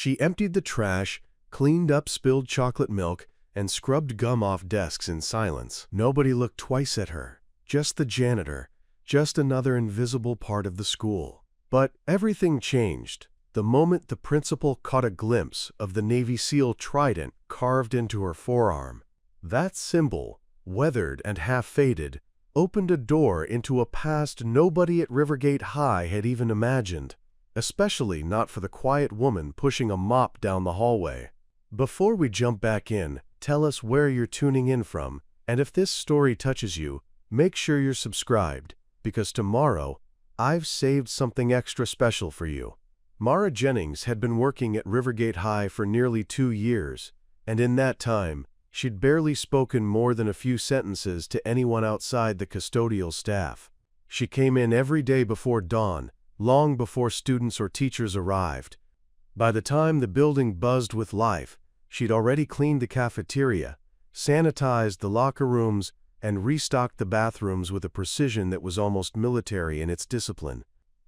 She emptied the trash, cleaned up spilled chocolate milk, and scrubbed gum off desks in silence. Nobody looked twice at her. Just the janitor. Just another invisible part of the school. But everything changed the moment the principal caught a glimpse of the Navy SEAL Trident carved into her forearm. That symbol, weathered and half-faded, opened a door into a past nobody at Rivergate High had even imagined, especially not for the quiet woman pushing a mop down the hallway. Before we jump back in, tell us where you're tuning in from, and if this story touches you, make sure you're subscribed, because tomorrow, I've saved something extra special for you. Mara Jennings had been working at Rivergate High for nearly 2 years, and in that time, she'd barely spoken more than a few sentences to anyone outside the custodial staff. She came in every day before dawn, long before students or teachers arrived. By the time the building buzzed with life, she'd already cleaned the cafeteria, sanitized the locker rooms, and restocked the bathrooms with a precision that was almost military in its discipline.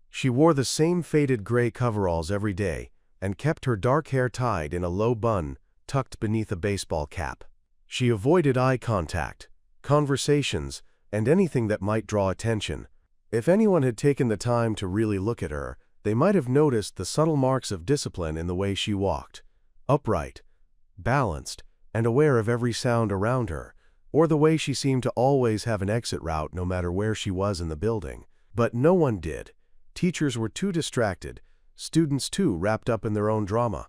She wore the same faded gray coveralls every day and kept her dark hair tied in a low bun tucked beneath a baseball cap. She avoided eye contact, conversations, and anything that might draw attention. If anyone had taken the time to really look at her, they might have noticed the subtle marks of discipline in the way she walked, upright, balanced, and aware of every sound around her, or the way she seemed to always have an exit route no matter where she was in the building. But no one did. Teachers were too distracted, students too wrapped up in their own drama.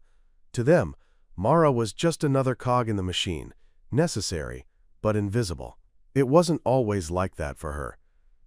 To them, Mara was just another cog in the machine, necessary, but invisible. It wasn't always like that for her.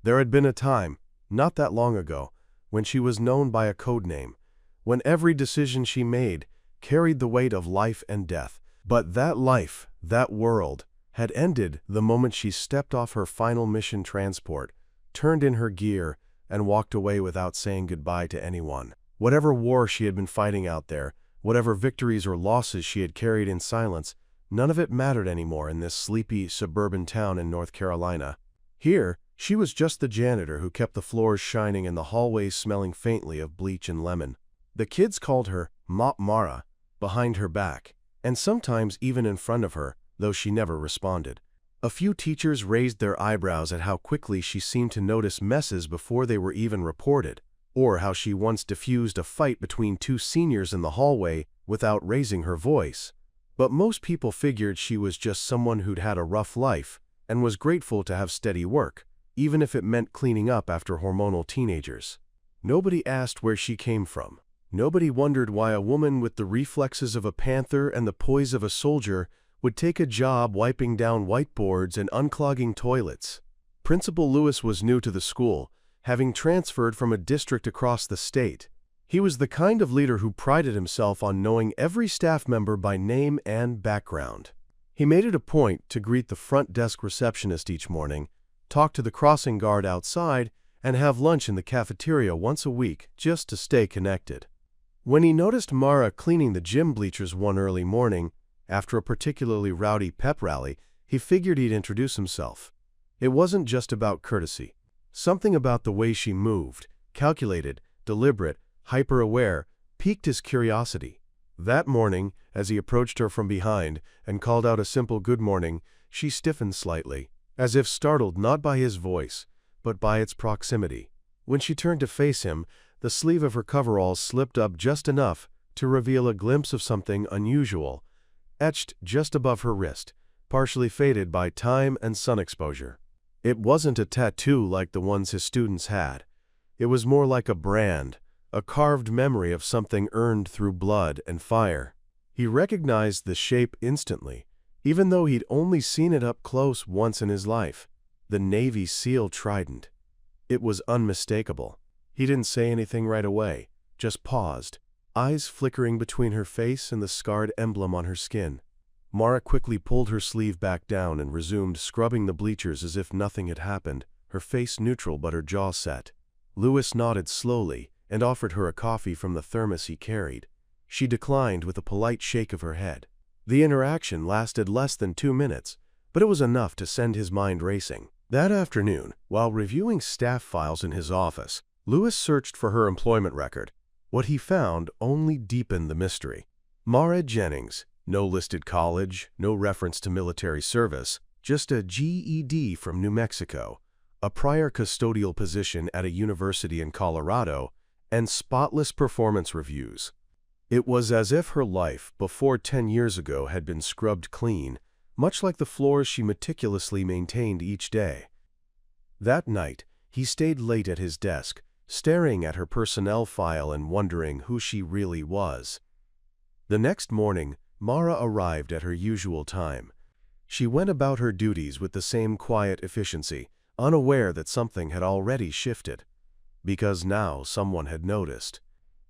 There had been a time, not that long ago, when she was known by a code name, when every decision she made carried the weight of life and death. But that life, that world, had ended the moment she stepped off her final mission transport, turned in her gear, and walked away without saying goodbye to anyone. Whatever war she had been fighting out there, whatever victories or losses she had carried in silence, none of it mattered anymore in this sleepy suburban town in North Carolina. Here, she was just the janitor who kept the floors shining and the hallways smelling faintly of bleach and lemon. The kids called her Mop Mara, behind her back, and sometimes even in front of her, though she never responded. A few teachers raised their eyebrows at how quickly she seemed to notice messes before they were even reported, or how she once diffused a fight between 2 seniors in the hallway without raising her voice. But most people figured she was just someone who'd had a rough life and was grateful to have steady work, even if it meant cleaning up after hormonal teenagers. Nobody asked where she came from. Nobody wondered why a woman with the reflexes of a panther and the poise of a soldier would take a job wiping down whiteboards and unclogging toilets. Principal Lewis was new to the school, having transferred from a district across the state. He was the kind of leader who prided himself on knowing every staff member by name and background. He made it a point to greet the front desk receptionist each morning, talk to the crossing guard outside, and have lunch in the cafeteria once a week just to stay connected. When he noticed Mara cleaning the gym bleachers one early morning, after a particularly rowdy pep rally, he figured he'd introduce himself. It wasn't just about courtesy. Something about the way she moved, calculated, deliberate, hyper-aware, piqued his curiosity. That morning, as he approached her from behind and called out a simple good morning, she stiffened slightly, as if startled not by his voice, but by its proximity. When she turned to face him, the sleeve of her coveralls slipped up just enough to reveal a glimpse of something unusual, etched just above her wrist, partially faded by time and sun exposure. It wasn't a tattoo like the ones his students had. It was more like a brand, a carved memory of something earned through blood and fire. He recognized the shape instantly, even though he'd only seen it up close once in his life. The Navy SEAL Trident. It was unmistakable. He didn't say anything right away, just paused, eyes flickering between her face and the scarred emblem on her skin. Mara quickly pulled her sleeve back down and resumed scrubbing the bleachers as if nothing had happened, her face neutral but her jaw set. Lewis nodded slowly and offered her a coffee from the thermos he carried. She declined with a polite shake of her head. The interaction lasted less than 2 minutes, but it was enough to send his mind racing. That afternoon, while reviewing staff files in his office, Lewis searched for her employment record. What he found only deepened the mystery. Mara Jennings, no listed college, no reference to military service, just a GED from New Mexico, a prior custodial position at a university in Colorado, and spotless performance reviews. It was as if her life before 10 years ago had been scrubbed clean, much like the floors she meticulously maintained each day. That night, he stayed late at his desk, staring at her personnel file and wondering who she really was. The next morning, Mara arrived at her usual time. She went about her duties with the same quiet efficiency, unaware that something had already shifted. Because now someone had noticed.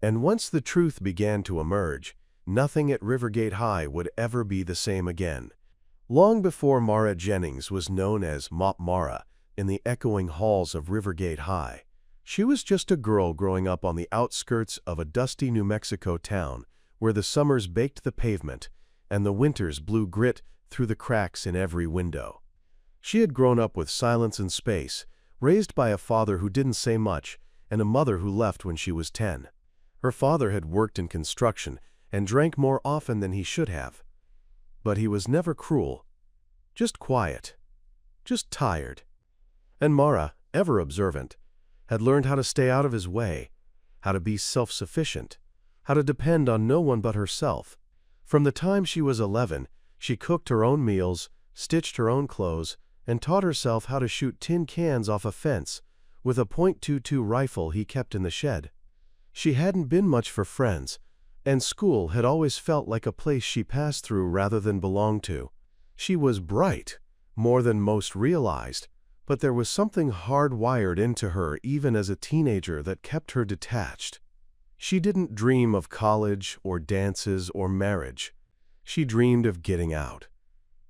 And once the truth began to emerge, nothing at Rivergate High would ever be the same again. Long before Mara Jennings was known as Mop Mara in the echoing halls of Rivergate High, she was just a girl growing up on the outskirts of a dusty New Mexico town where the summers baked the pavement and the winters blew grit through the cracks in every window. She had grown up with silence and space, raised by a father who didn't say much and a mother who left when she was 10. Her father had worked in construction and drank more often than he should have. But he was never cruel, just quiet, just tired. And Mara, ever observant, had learned how to stay out of his way, how to be self-sufficient, how to depend on no one but herself. From the time she was 11, she cooked her own meals, stitched her own clothes, and taught herself how to shoot tin cans off a fence with a .22 rifle he kept in the shed. She hadn't been much for friends, and school had always felt like a place she passed through rather than belonged to. She was bright, more than most realized, but there was something hardwired into her even as a teenager that kept her detached. She didn't dream of college or dances or marriage. She dreamed of getting out.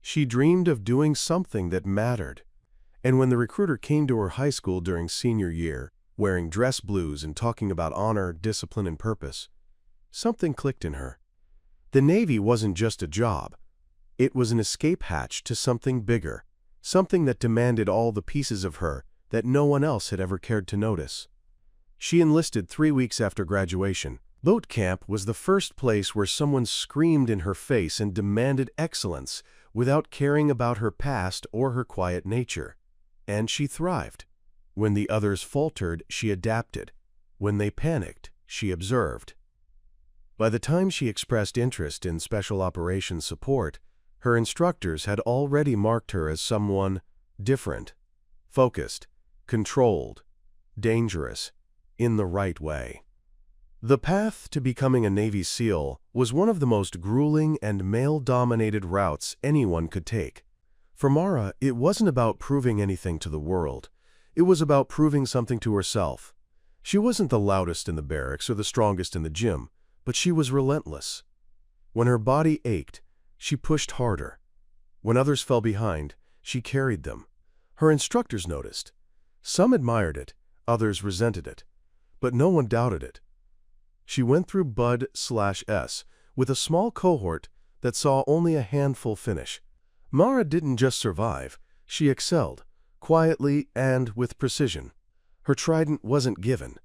She dreamed of doing something that mattered. And when the recruiter came to her high school during senior year, wearing dress blues and talking about honor, discipline, and purpose, something clicked in her. The Navy wasn't just a job. It was an escape hatch to something bigger, something that demanded all the pieces of her that no one else had ever cared to notice. She enlisted 3 weeks after graduation. Boat camp was the first place where someone screamed in her face and demanded excellence without caring about her past or her quiet nature. And she thrived. When the others faltered, she adapted. When they panicked, she observed. By the time she expressed interest in special operations support, her instructors had already marked her as someone different, focused, controlled, dangerous, in the right way. The path to becoming a Navy SEAL was one of the most grueling and male-dominated routes anyone could take. For Mara, it wasn't about proving anything to the world. It was about proving something to herself. She wasn't the loudest in the barracks or the strongest in the gym, but she was relentless. When her body ached, she pushed harder. When others fell behind, she carried them. Her instructors noticed. Some admired it, others resented it, but no one doubted it. She went through Bud/S with a small cohort that saw only a handful finish. Mara didn't just survive, she excelled, quietly and with precision. Her Trident wasn't given.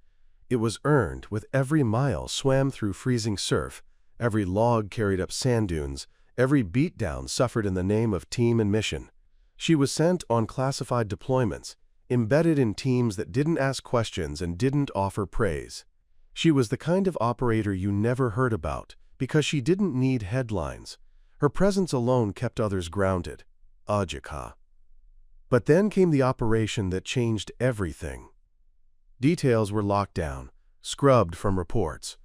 It was earned with every mile swam through freezing surf, every log carried up sand dunes, every beatdown suffered in the name of team and mission. She was sent on classified deployments, embedded in teams that didn't ask questions and didn't offer praise. She was the kind of operator you never heard about because she didn't need headlines. Her presence alone kept others grounded. Ajika. But then came the operation that changed everything. Details were locked down, scrubbed from reports.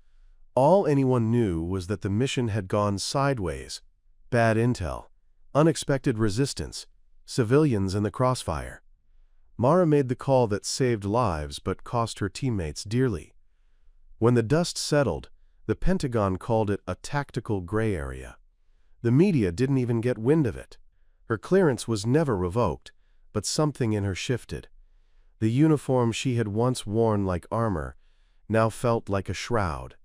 All anyone knew was that the mission had gone sideways. Bad intel, unexpected resistance, civilians in the crossfire. Mara made the call that saved lives but cost her teammates dearly. When the dust settled, the Pentagon called it a tactical gray area. The media didn't even get wind of it. Her clearance was never revoked, but something in her shifted. The uniform she had once worn like armor now felt like a shroud.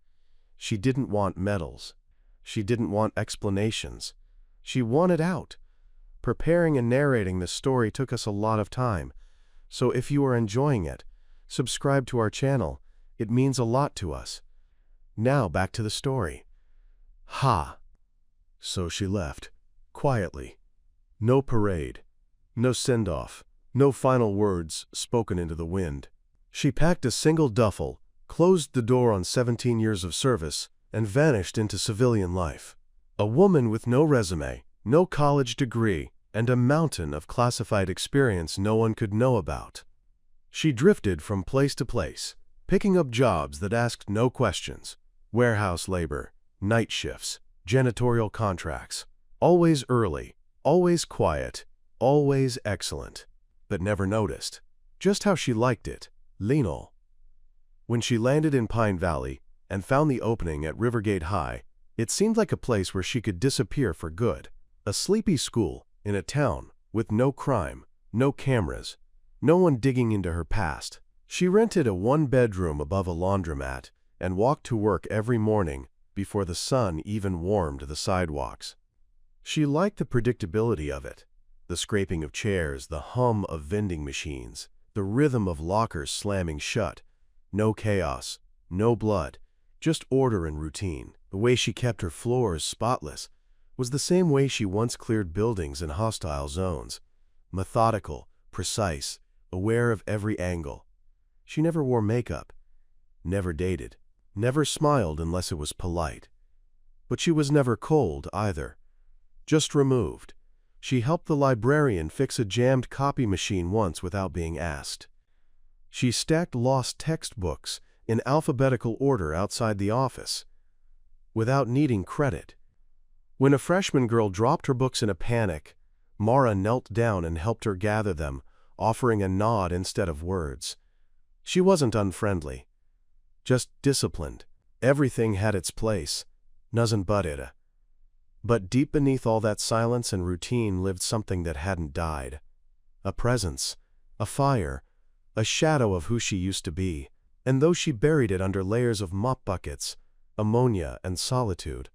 She didn't want medals. She didn't want explanations. She wanted out. Preparing and narrating this story took us a lot of time, so if you are enjoying it, subscribe to our channel. It means a lot to us. Now back to the story. Ha! So she left, quietly. No parade, no send-off, no final words spoken into the wind. She packed a single duffel, closed the door on 17 years of service, and vanished into civilian life. A woman with no resume, no college degree, and a mountain of classified experience no one could know about. She drifted from place to place, picking up jobs that asked no questions. Warehouse labor, night shifts, janitorial contracts. Always early, always quiet, always excellent. But never noticed just how she liked it. Lenal. When she landed in Pine Valley and found the opening at Rivergate High, it seemed like a place where she could disappear for good. A sleepy school in a town with no crime, no cameras, no one digging into her past. She rented a one-bedroom above a laundromat and walked to work every morning before the sun even warmed the sidewalks. She liked the predictability of it, the scraping of chairs, the hum of vending machines, the rhythm of lockers slamming shut. No chaos, no blood, just order and routine. The way she kept her floors spotless was the same way she once cleared buildings in hostile zones. Methodical, precise, aware of every angle. She never wore makeup, never dated, never smiled unless it was polite. But she was never cold either. Just removed. She helped the librarian fix a jammed copy machine once without being asked. She stacked lost textbooks in alphabetical order outside the office, without needing credit. When a freshman girl dropped her books in a panic, Mara knelt down and helped her gather them, offering a nod instead of words. She wasn't unfriendly, just disciplined. Everything had its place, nothing but it. But deep beneath all that silence and routine lived something that hadn't died. A presence, a fire, a shadow of who she used to be. And though she buried it under layers of mop buckets, ammonia, and solitude,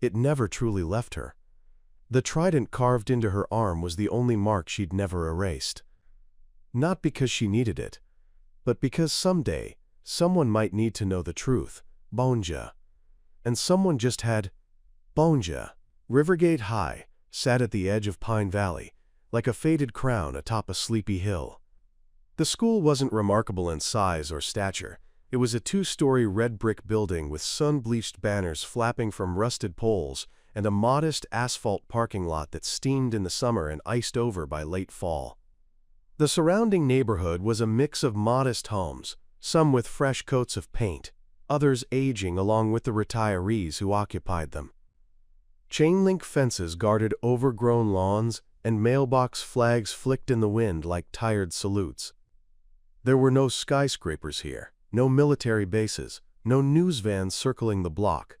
it never truly left her. The trident carved into her arm was the only mark she'd never erased. Not because she needed it, but because someday someone might need to know the truth, Bonja. And someone just had Bonja. Rivergate High sat at the edge of Pine Valley, like a faded crown atop a sleepy hill. The school wasn't remarkable in size or stature. It was a 2-story red brick building with sun-bleached banners flapping from rusted poles and a modest asphalt parking lot that steamed in the summer and iced over by late fall. The surrounding neighborhood was a mix of modest homes, some with fresh coats of paint, others aging along with the retirees who occupied them. Chain-link fences guarded overgrown lawns, and mailbox flags flicked in the wind like tired salutes. There were no skyscrapers here, no military bases, no news vans circling the block.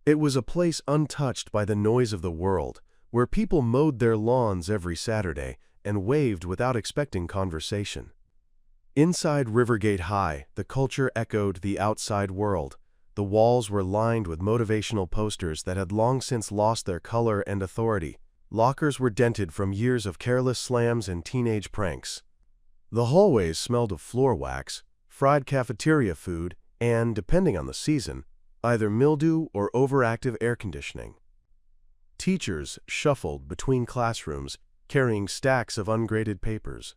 It was a place untouched by the noise of the world, where people mowed their lawns every Saturday and waved without expecting conversation. Inside Rivergate High, the culture echoed the outside world. The walls were lined with motivational posters that had long since lost their color and authority. Lockers were dented from years of careless slams and teenage pranks. The hallways smelled of floor wax, fried cafeteria food, and, depending on the season, either mildew or overactive air conditioning. Teachers shuffled between classrooms, carrying stacks of ungraded papers.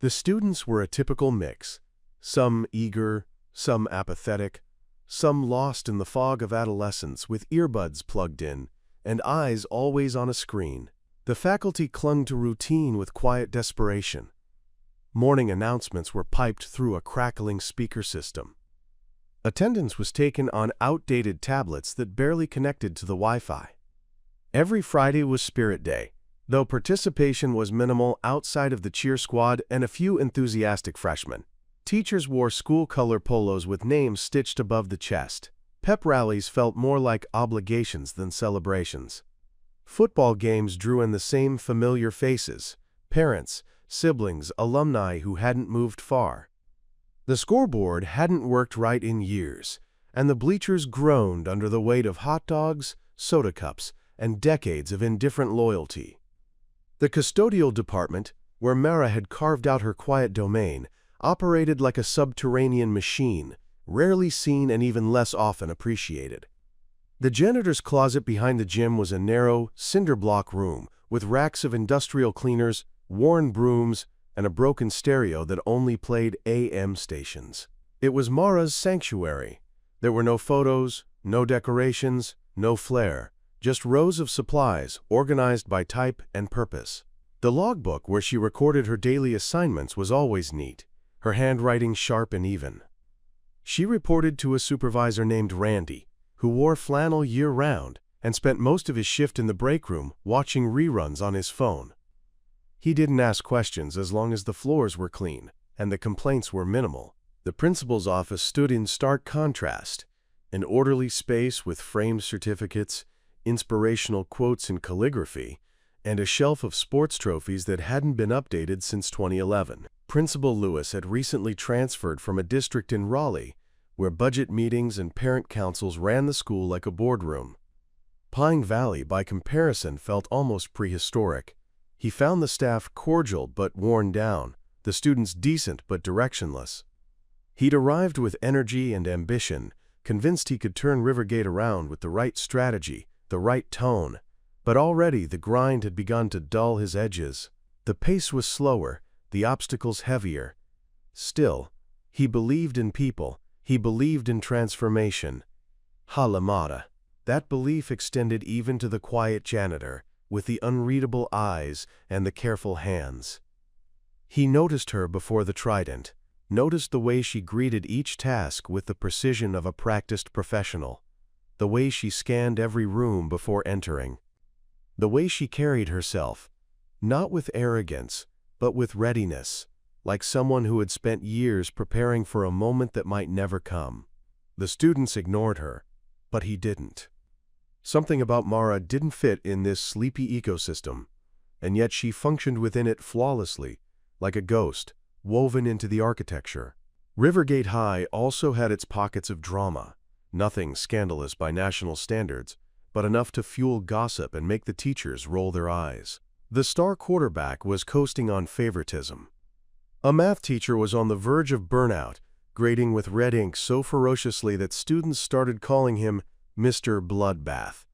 The students were a typical mix, some eager, some apathetic, some lost in the fog of adolescence with earbuds plugged in and eyes always on a screen. The faculty clung to routine with quiet desperation. Morning announcements were piped through a crackling speaker system. Attendance was taken on outdated tablets that barely connected to the Wi-Fi. Every Friday was Spirit Day, though participation was minimal outside of the cheer squad and a few enthusiastic freshmen. Teachers wore school-color polos with names stitched above the chest. Pep rallies felt more like obligations than celebrations. Football games drew in the same familiar faces: parents, siblings, alumni who hadn't moved far. The scoreboard hadn't worked right in years, and the bleachers groaned under the weight of hot dogs, soda cups, and decades of indifferent loyalty. The custodial department, where Mara had carved out her quiet domain, operated like a subterranean machine, rarely seen and even less often appreciated. The janitor's closet behind the gym was a narrow, cinder-block room with racks of industrial cleaners, worn brooms, and a broken stereo that only played AM stations. It was Mara's sanctuary. There were no photos, no decorations, no flair, just rows of supplies organized by type and purpose. The logbook where she recorded her daily assignments was always neat, her handwriting sharp and even. She reported to a supervisor named Randy, who wore flannel year-round and spent most of his shift in the break room watching reruns on his phone. He didn't ask questions as long as the floors were clean and the complaints were minimal. The principal's office stood in stark contrast, an orderly space with framed certificates, inspirational quotes in calligraphy, and a shelf of sports trophies that hadn't been updated since 2011. Principal Lewis had recently transferred from a district in Raleigh, where budget meetings and parent councils ran the school like a boardroom. Pine Valley, by comparison, felt almost prehistoric. He found the staff cordial but worn down, the students decent but directionless. He'd arrived with energy and ambition, convinced he could turn Rivergate around with the right strategy, the right tone, but already the grind had begun to dull his edges. The pace was slower, the obstacles heavier. Still, he believed in people. He believed in transformation. Halamada. That belief extended even to the quiet janitor, with the unreadable eyes and the careful hands. He noticed her before the Trident, noticed the way she greeted each task with the precision of a practiced professional, the way she scanned every room before entering, the way she carried herself, not with arrogance, but with readiness, like someone who had spent years preparing for a moment that might never come. The students ignored her, but he didn't. Something about Mara didn't fit in this sleepy ecosystem, and yet she functioned within it flawlessly, like a ghost, woven into the architecture. Rivergate High also had its pockets of drama, nothing scandalous by national standards, but enough to fuel gossip and make the teachers roll their eyes. The star quarterback was coasting on favoritism. A math teacher was on the verge of burnout, grading with red ink so ferociously that students started calling him Mr. Bloodbath.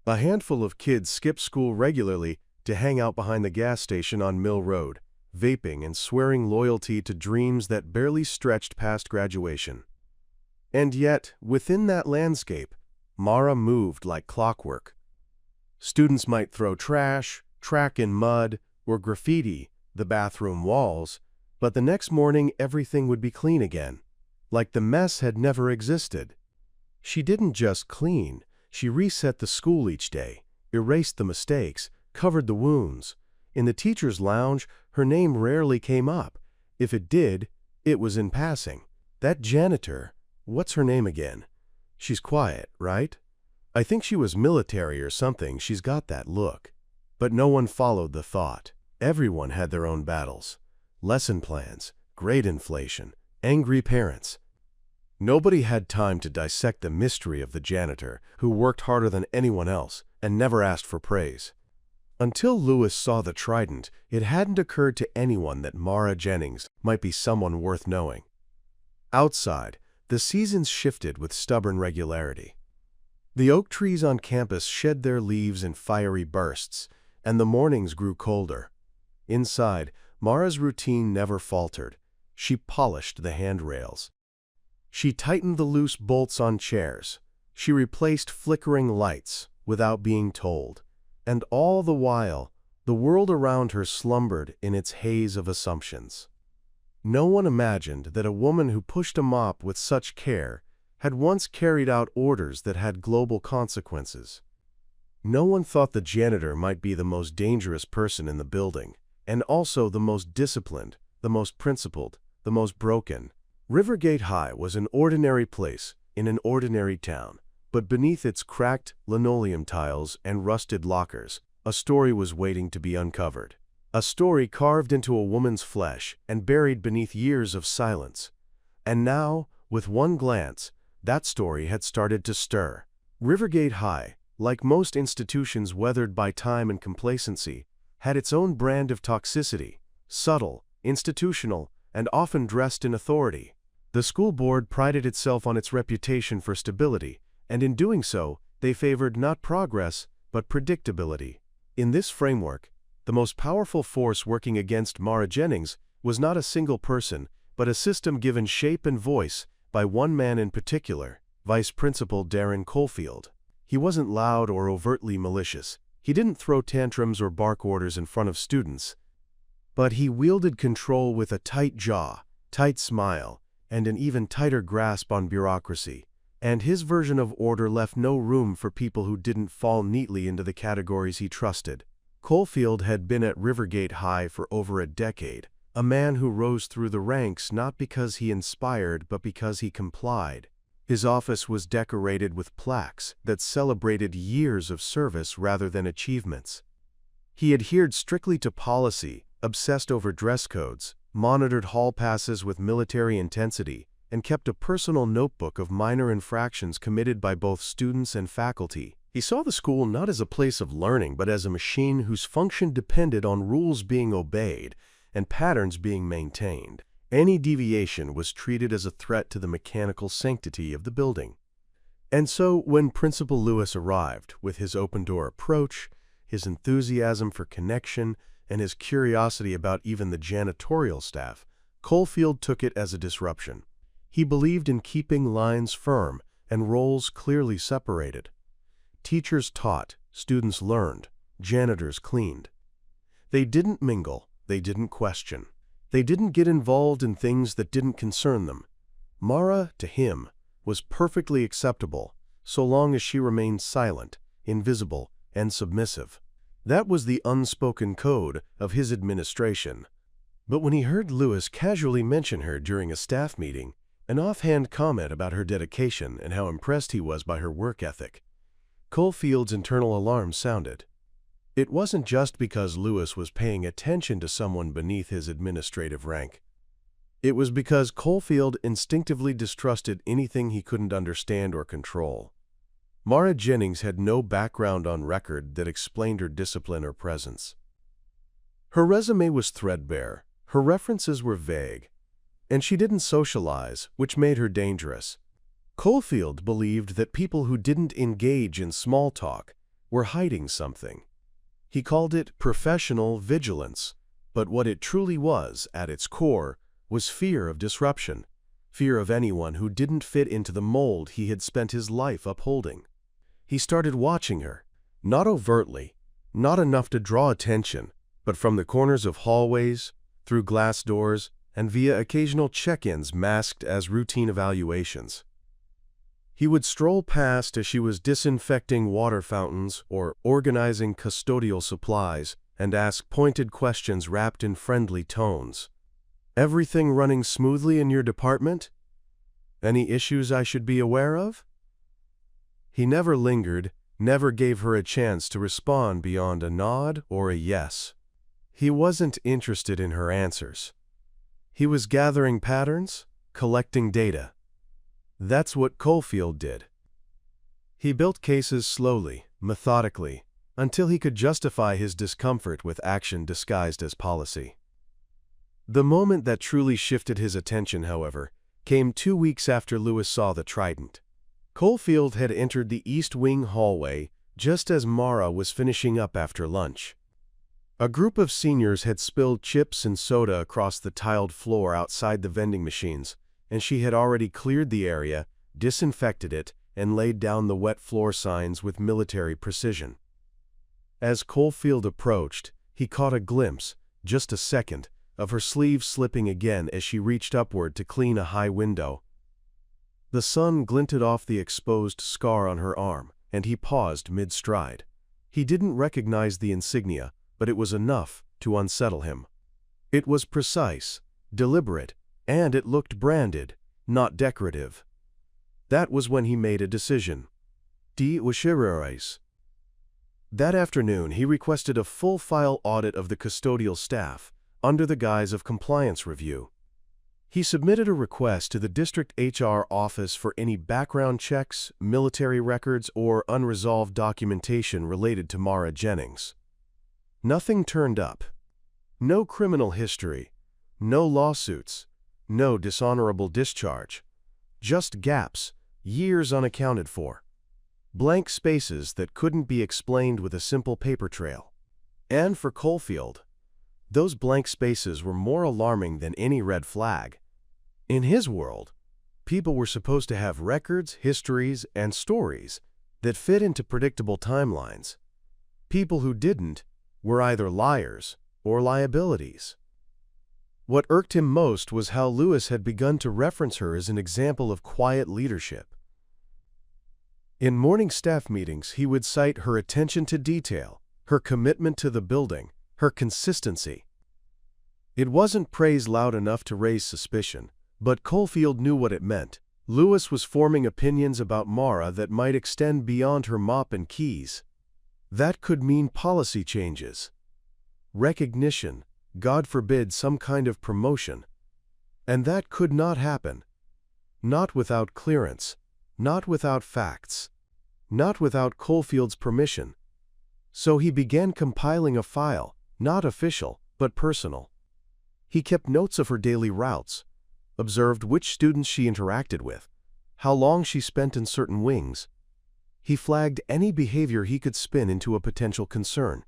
A handful of kids skipped school regularly to hang out behind the gas station on Mill Road, vaping and swearing loyalty to dreams that barely stretched past graduation. And yet, within that landscape, Mara moved like clockwork. Students might throw trash, track in mud, or graffiti the bathroom walls, but the next morning everything would be clean again, like the mess had never existed. She didn't just clean, she reset the school each day, erased the mistakes, covered the wounds. In the teacher's lounge, her name rarely came up. If it did, it was in passing. That janitor, what's her name again? She's quiet, right? I think she was military or something, she's got that look. But no one followed the thought. Everyone had their own battles. Lesson plans, grade inflation, angry parents. Nobody had time to dissect the mystery of the janitor, who worked harder than anyone else and never asked for praise. Until Lewis saw the Trident, it hadn't occurred to anyone that Mara Jennings might be someone worth knowing. Outside, the seasons shifted with stubborn regularity. The oak trees on campus shed their leaves in fiery bursts, and the mornings grew colder. Inside, Mara's routine never faltered. She polished the handrails. She tightened the loose bolts on chairs. She replaced flickering lights without being told. And all the while, the world around her slumbered in its haze of assumptions. No one imagined that a woman who pushed a mop with such care had once carried out orders that had global consequences. No one thought the janitor might be the most dangerous person in the building, and also the most disciplined, the most principled, the most broken. Rivergate High was an ordinary place in an ordinary town, but beneath its cracked linoleum tiles and rusted lockers, a story was waiting to be uncovered. A story carved into a woman's flesh and buried beneath years of silence. And now, with one glance, that story had started to stir. Rivergate High, like most institutions weathered by time and complacency, had its own brand of toxicity, subtle, institutional, and often dressed in authority. The school board prided itself on its reputation for stability, and in doing so, they favored not progress, but predictability. In this framework, the most powerful force working against Mara Jennings was not a single person, but a system given shape and voice by one man in particular, Vice Principal Darren Caulfield. He wasn't loud or overtly malicious. He didn't throw tantrums or bark orders in front of students. But he wielded control with a tight jaw, tight smile, and an even tighter grasp on bureaucracy. And his version of order left no room for people who didn't fall neatly into the categories he trusted. Caulfield had been at Rivergate High for over a decade, a man who rose through the ranks not because he inspired but because he complied. His office was decorated with plaques that celebrated years of service rather than achievements. He adhered strictly to policy, obsessed over dress codes, monitored hall passes with military intensity, and kept a personal notebook of minor infractions committed by both students and faculty. He saw the school not as a place of learning, but as a machine whose function depended on rules being obeyed and patterns being maintained. Any deviation was treated as a threat to the mechanical sanctity of the building. And so, when Principal Lewis arrived, with his open-door approach, his enthusiasm for connection, and his curiosity about even the janitorial staff, Caulfield took it as a disruption. He believed in keeping lines firm and roles clearly separated. Teachers taught, students learned, janitors cleaned. They didn't mingle, they didn't question. They didn't get involved in things that didn't concern them. Mara, to him, was perfectly acceptable, so long as she remained silent, invisible, and submissive. That was the unspoken code of his administration. But when he heard Lewis casually mention her during a staff meeting, an offhand comment about her dedication and how impressed he was by her work ethic, Caulfield's internal alarm sounded. It wasn't just because Lewis was paying attention to someone beneath his administrative rank. It was because Caulfield instinctively distrusted anything he couldn't understand or control. Mara Jennings had no background on record that explained her discipline or presence. Her resume was threadbare, her references were vague, and she didn't socialize, which made her dangerous. Caulfield believed that people who didn't engage in small talk were hiding something. He called it professional vigilance, but what it truly was, at its core, was fear of disruption, fear of anyone who didn't fit into the mold he had spent his life upholding. He started watching her, not overtly, not enough to draw attention, but from the corners of hallways, through glass doors, and via occasional check-ins masked as routine evaluations. He would stroll past as she was disinfecting water fountains or organizing custodial supplies and ask pointed questions wrapped in friendly tones. "Everything running smoothly in your department? Any issues I should be aware of?" He never lingered, never gave her a chance to respond beyond a nod or a yes. He wasn't interested in her answers. He was gathering patterns, collecting data. That's what Caulfield did. He built cases slowly, methodically, until he could justify his discomfort with action disguised as policy. The moment that truly shifted his attention, however, came 2 weeks after Lewis saw the Trident. Caulfield had entered the East Wing hallway just as Mara was finishing up after lunch. A group of seniors had spilled chips and soda across the tiled floor outside the vending machines, and she had already cleared the area, disinfected it, and laid down the wet floor signs with military precision. As Caulfield approached, he caught a glimpse, just a second, of her sleeve slipping again as she reached upward to clean a high window. The sun glinted off the exposed scar on her arm, and he paused mid-stride. He didn't recognize the insignia, but it was enough to unsettle him. It was precise, deliberate, and it looked branded, not decorative. That was when he made a decision. That afternoon, he requested a full-file audit of the custodial staff, under the guise of compliance review. He submitted a request to the district HR office for any background checks, military records, or unresolved documentation related to Mara Jennings. Nothing turned up. No criminal history, no lawsuits, no dishonorable discharge. Just gaps, years unaccounted for. Blank spaces that couldn't be explained with a simple paper trail. And for Caulfield, those blank spaces were more alarming than any red flag. In his world, people were supposed to have records, histories, and stories that fit into predictable timelines. People who didn't were either liars or liabilities. What irked him most was how Lewis had begun to reference her as an example of quiet leadership. In morning staff meetings, he would cite her attention to detail, her commitment to the building, her consistency. It wasn't praise loud enough to raise suspicion, but Caulfield knew what it meant. Lewis was forming opinions about Mara that might extend beyond her mop and keys. That could mean policy changes, recognition, God forbid some kind of promotion. And that could not happen. Not without clearance, not without facts, not without Caulfield's permission. So he began compiling a file, not official, but personal. He kept notes of her daily routes, observed which students she interacted with, how long she spent in certain wings. He flagged any behavior he could spin into a potential concern.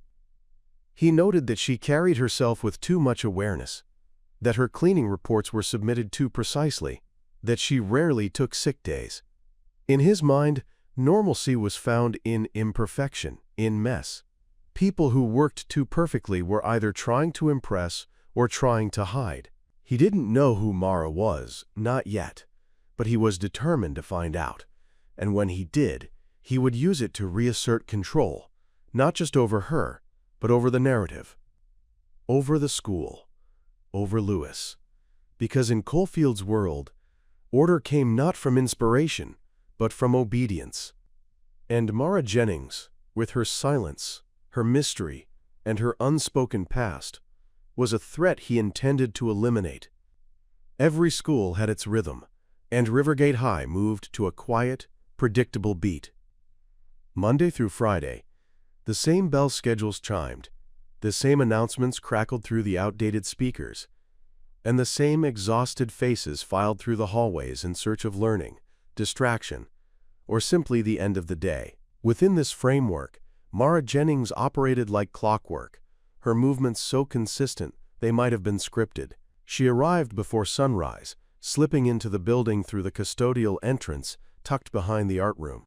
He noted that she carried herself with too much awareness, that her cleaning reports were submitted too precisely, that she rarely took sick days. In his mind, normalcy was found in imperfection, in mess. People who worked too perfectly were either trying to impress or trying to hide. He didn't know who Mara was, not yet, but he was determined to find out. And when he did, he would use it to reassert control, not just over her, but over the narrative, over the school, over Lewis. Because in Caulfield's world, order came not from inspiration, but from obedience. And Mara Jennings, with her silence, her mystery, and her unspoken past, was a threat he intended to eliminate. Every school had its rhythm, and Rivergate High moved to a quiet, predictable beat. Monday through Friday, the same bell schedules chimed, the same announcements crackled through the outdated speakers, and the same exhausted faces filed through the hallways in search of learning, distraction, or simply the end of the day. Within this framework, Mara Jennings operated like clockwork, her movements so consistent they might have been scripted. She arrived before sunrise, slipping into the building through the custodial entrance tucked behind the art room.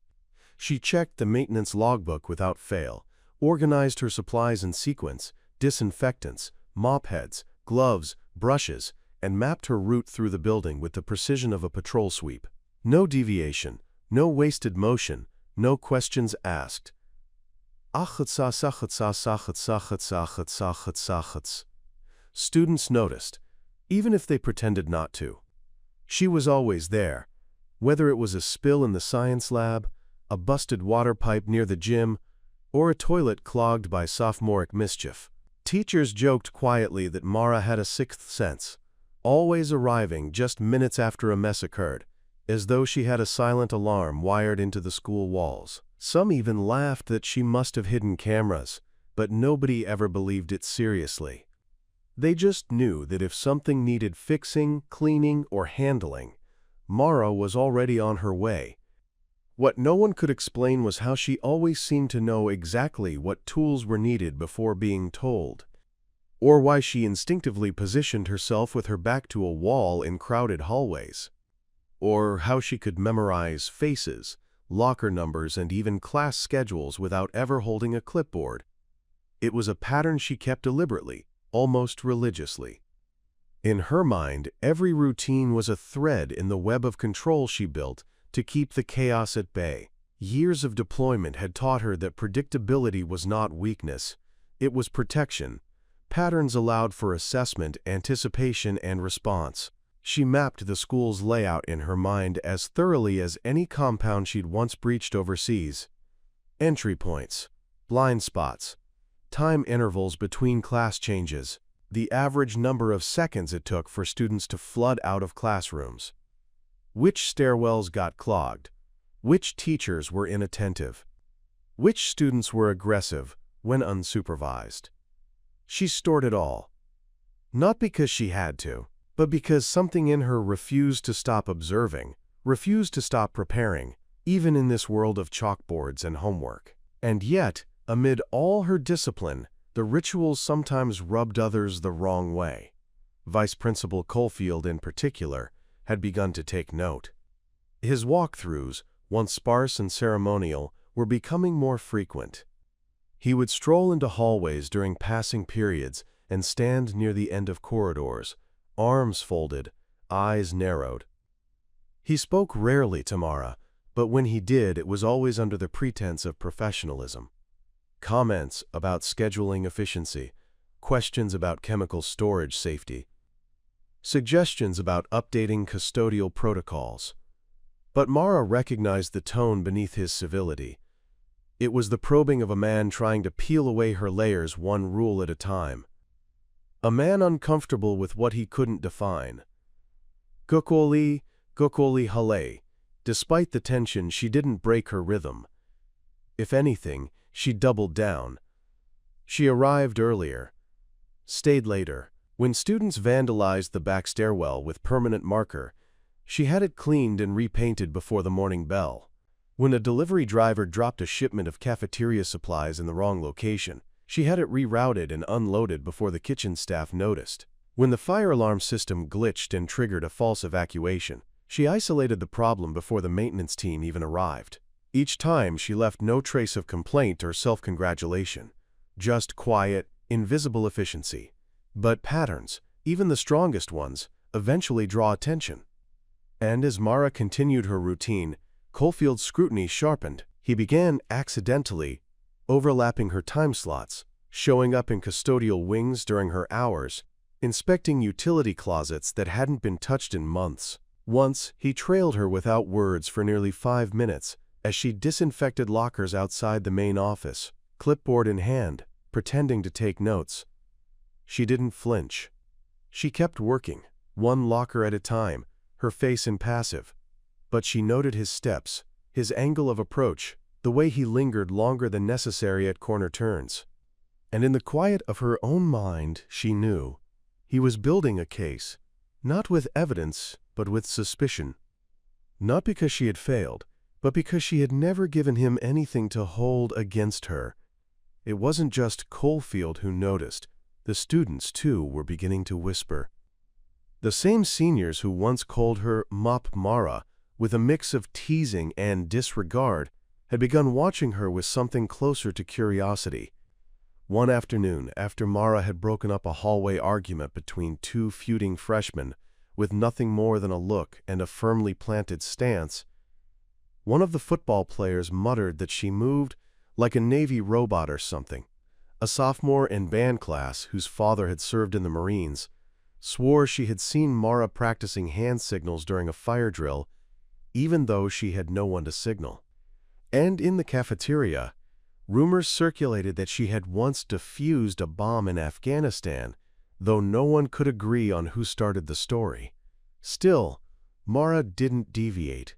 She checked the maintenance logbook without fail, organized her supplies in sequence, disinfectants, mop heads, gloves, brushes, and mapped her route through the building with the precision of a patrol sweep. No deviation, no wasted motion, no questions asked. Students noticed, even if they pretended not to. She was always there, whether it was a spill in the science lab, a busted water pipe near the gym, or a toilet clogged by sophomoric mischief. Teachers joked quietly that Mara had a sixth sense, always arriving just minutes after a mess occurred, as though she had a silent alarm wired into the school walls. Some even laughed that she must have hidden cameras, but nobody ever believed it seriously. They just knew that if something needed fixing, cleaning, or handling, Mara was already on her way. What no one could explain was how she always seemed to know exactly what tools were needed before being told, or why she instinctively positioned herself with her back to a wall in crowded hallways, or how she could memorize faces, locker numbers, and even class schedules without ever holding a clipboard. It was a pattern she kept deliberately, almost religiously. In her mind, every routine was a thread in the web of control she built to keep the chaos at bay. Years of deployment had taught her that predictability was not weakness, it was protection. Patterns allowed for assessment, anticipation, and response. She mapped the school's layout in her mind as thoroughly as any compound she'd once breached overseas. Entry points, blind spots, time intervals between class changes, the average number of seconds it took for students to flood out of classrooms. Which stairwells got clogged, which teachers were inattentive, which students were aggressive when unsupervised. She stored it all, not because she had to, but because something in her refused to stop observing, refused to stop preparing, even in this world of chalkboards and homework. And yet, amid all her discipline, the rituals sometimes rubbed others the wrong way. Vice Principal Caulfield, in particular, had begun to take note. His walkthroughs, once sparse and ceremonial, were becoming more frequent. He would stroll into hallways during passing periods and stand near the end of corridors, arms folded, eyes narrowed. He spoke rarely to Mara, but when he did, it was always under the pretense of professionalism. Comments about scheduling efficiency, questions about chemical storage safety, suggestions about updating custodial protocols. But Mara recognized the tone beneath his civility. It was the probing of a man trying to peel away her layers one rule at a time. A man uncomfortable with what he couldn't define. Gokoli hale. Despite the tension, she didn't break her rhythm. If anything, she doubled down. She arrived earlier, stayed later. When students vandalized the back stairwell with permanent marker, she had it cleaned and repainted before the morning bell. When a delivery driver dropped a shipment of cafeteria supplies in the wrong location, she had it rerouted and unloaded before the kitchen staff noticed. When the fire alarm system glitched and triggered a false evacuation, she isolated the problem before the maintenance team even arrived. Each time, she left no trace of complaint or self-congratulation, just quiet, invisible efficiency. But patterns, even the strongest ones, eventually draw attention. And as Mara continued her routine, Caulfield's scrutiny sharpened. He began accidentally overlapping her time slots, showing up in custodial wings during her hours, inspecting utility closets that hadn't been touched in months. Once, he trailed her without words for nearly 5 minutes as she disinfected lockers outside the main office, clipboard in hand, pretending to take notes. She didn't flinch. She kept working, one locker at a time, her face impassive. But she noted his steps, his angle of approach, the way he lingered longer than necessary at corner turns. And in the quiet of her own mind, she knew he was building a case, not with evidence, but with suspicion. Not because she had failed, but because she had never given him anything to hold against her. It wasn't just Caulfield who noticed. The students, too, were beginning to whisper. The same seniors who once called her Mop Mara, with a mix of teasing and disregard, had begun watching her with something closer to curiosity. One afternoon, after Mara had broken up a hallway argument between two feuding freshmen, with nothing more than a look and a firmly planted stance, one of the football players muttered that she moved like a Navy robot or something. A sophomore in band class, whose father had served in the Marines, swore she had seen Mara practicing hand signals during a fire drill, even though she had no one to signal. And in the cafeteria, rumors circulated that she had once defused a bomb in Afghanistan, though no one could agree on who started the story. Still, Mara didn't deviate.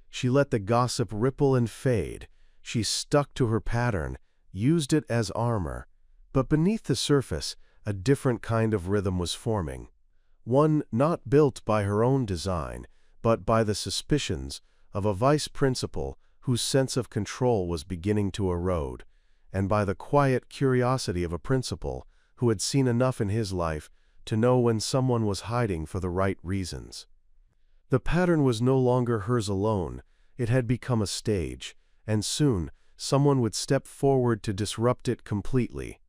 She let the gossip ripple and fade. She stuck to her pattern, used it as armor. But beneath the surface, a different kind of rhythm was forming. One not built by her own design, but by the suspicions of a vice principal whose sense of control was beginning to erode, and by the quiet curiosity of a principal who had seen enough in his life to know when someone was hiding for the right reasons. The pattern was no longer hers alone. It had become a stage, and soon someone would step forward to disrupt it completely.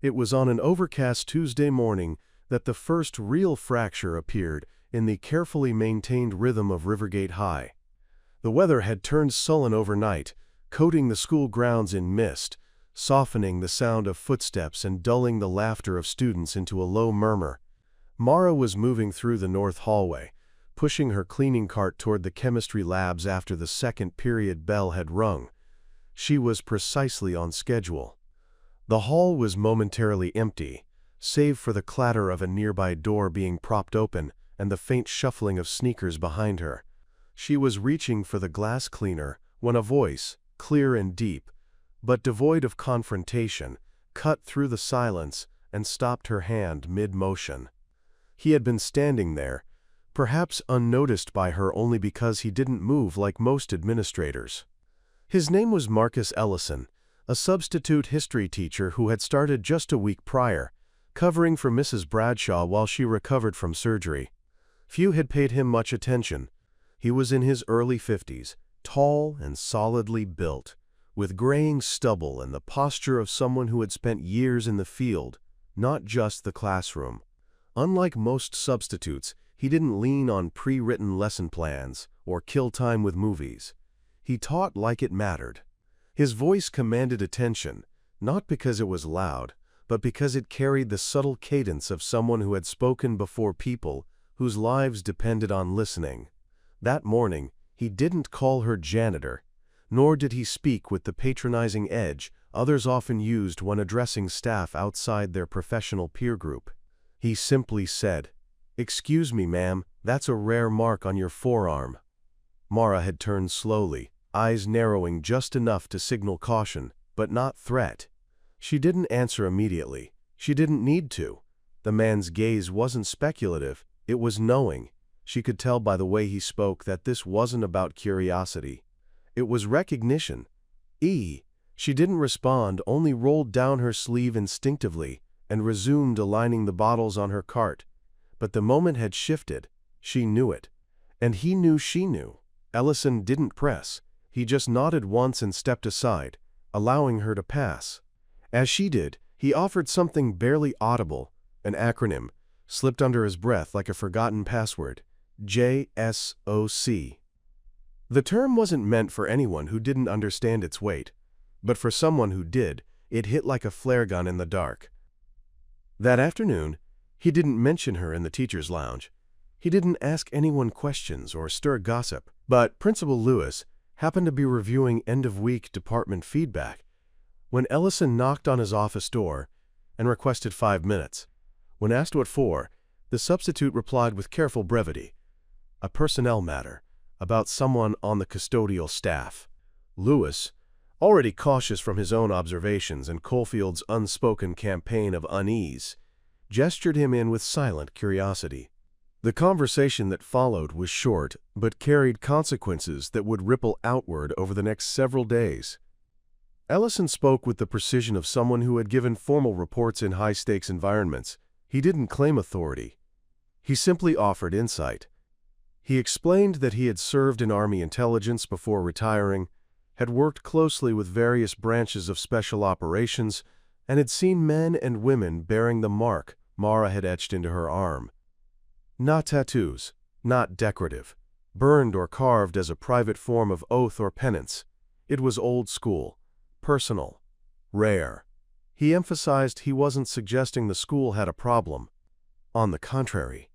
It was on an overcast Tuesday morning that the first real fracture appeared in the carefully maintained rhythm of Rivergate High. The weather had turned sullen overnight, coating the school grounds in mist, softening the sound of footsteps and dulling the laughter of students into a low murmur. Mara was moving through the north hallway, pushing her cleaning cart toward the chemistry labs after the second period bell had rung. She was precisely on schedule. The hall was momentarily empty, save for the clatter of a nearby door being propped open and the faint shuffling of sneakers behind her. She was reaching for the glass cleaner when a voice, clear and deep, but devoid of confrontation, cut through the silence and stopped her hand mid-motion. He had been standing there, perhaps unnoticed by her only because he didn't move like most administrators. His name was Marcus Ellison, a substitute history teacher who had started just a week prior, covering for Mrs. Bradshaw while she recovered from surgery. Few had paid him much attention. He was in his early 50s, tall and solidly built, with graying stubble and the posture of someone who had spent years in the field, not just the classroom. Unlike most substitutes, he didn't lean on pre-written lesson plans or kill time with movies. He taught like it mattered. His voice commanded attention, not because it was loud, but because it carried the subtle cadence of someone who had spoken before people whose lives depended on listening. That morning, he didn't call her janitor, nor did he speak with the patronizing edge others often used when addressing staff outside their professional peer group. He simply said, "Excuse me, ma'am, that's a rare mark on your forearm." Mara had turned slowly, eyes narrowing just enough to signal caution, but not threat. She didn't answer immediately. She didn't need to. The man's gaze wasn't speculative, it was knowing. She could tell by the way he spoke that this wasn't about curiosity. It was recognition. She didn't respond, only rolled down her sleeve instinctively and resumed aligning the bottles on her cart. But the moment had shifted. She knew it. And he knew she knew. Ellison didn't press. He just nodded once and stepped aside, allowing her to pass. As she did, he offered something barely audible, an acronym, slipped under his breath like a forgotten password, JSOC. The term wasn't meant for anyone who didn't understand its weight, but for someone who did, it hit like a flare gun in the dark. That afternoon, he didn't mention her in the teacher's lounge. He didn't ask anyone questions or stir gossip, but Principal Lewis happened to be reviewing end-of-week department feedback when Ellison knocked on his office door and requested 5 minutes. When asked what for, the substitute replied with careful brevity, "A personnel matter, about someone on the custodial staff." Lewis, already cautious from his own observations and Caulfield's unspoken campaign of unease, gestured him in with silent curiosity. The conversation that followed was short, but carried consequences that would ripple outward over the next several days. Ellison spoke with the precision of someone who had given formal reports in high-stakes environments. He didn't claim authority. He simply offered insight. He explained that he had served in Army intelligence before retiring, had worked closely with various branches of special operations, and had seen men and women bearing the mark Mara had etched into her arm. Not tattoos, not decorative, burned or carved as a private form of oath or penance. It was old school, personal, rare. He emphasized he wasn't suggesting the school had a problem. On the contrary.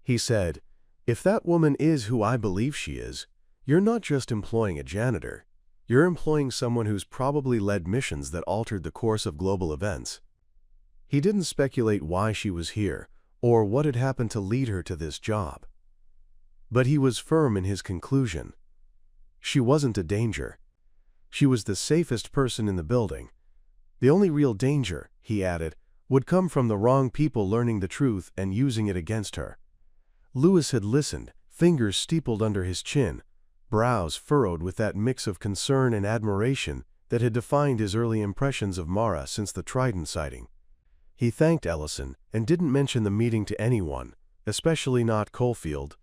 He said, "If that woman is who I believe she is, you're not just employing a janitor. You're employing someone who's probably led missions that altered the course of global events." He didn't speculate why she was here, or what had happened to lead her to this job. But he was firm in his conclusion. She wasn't a danger. She was the safest person in the building. The only real danger, he added, would come from the wrong people learning the truth and using it against her. Lewis had listened, fingers steepled under his chin, brows furrowed with that mix of concern and admiration that had defined his early impressions of Mara since the Trident sighting. He thanked Ellison and didn't mention the meeting to anyone, especially not Caulfield.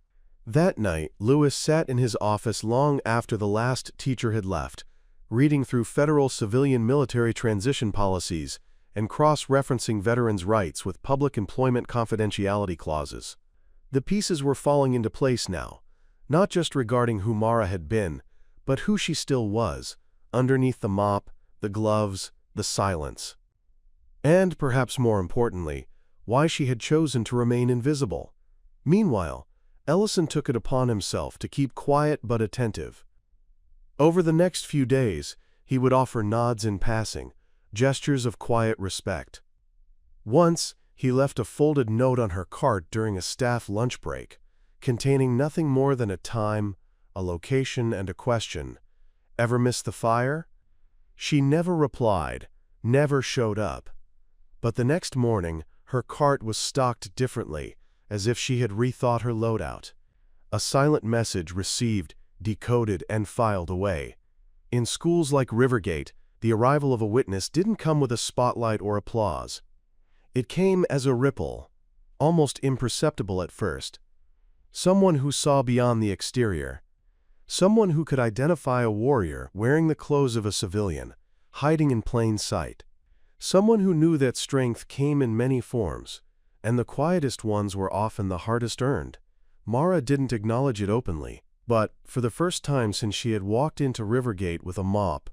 That night, Lewis sat in his office long after the last teacher had left, reading through federal civilian-military transition policies and cross-referencing veterans' rights with public employment confidentiality clauses. The pieces were falling into place now, not just regarding who Mara had been, but who she still was, underneath the mop, the gloves, the silence. And, perhaps more importantly, why she had chosen to remain invisible. Meanwhile, Ellison took it upon himself to keep quiet but attentive. Over the next few days, he would offer nods in passing, gestures of quiet respect. Once, he left a folded note on her cart during a staff lunch break, containing nothing more than a time, a location, and a question. "Ever miss the fire?" She never replied, never showed up. But the next morning, her cart was stocked differently, as if she had rethought her loadout. A silent message received, decoded, and filed away. In schools like Rivergate, the arrival of a witness didn't come with a spotlight or applause. It came as a ripple, almost imperceptible at first. Someone who saw beyond the exterior. Someone who could identify a warrior wearing the clothes of a civilian, hiding in plain sight. Someone who knew that strength came in many forms, and the quietest ones were often the hardest earned. Mara didn't acknowledge it openly, but for the first time since she had walked into Rivergate with a mop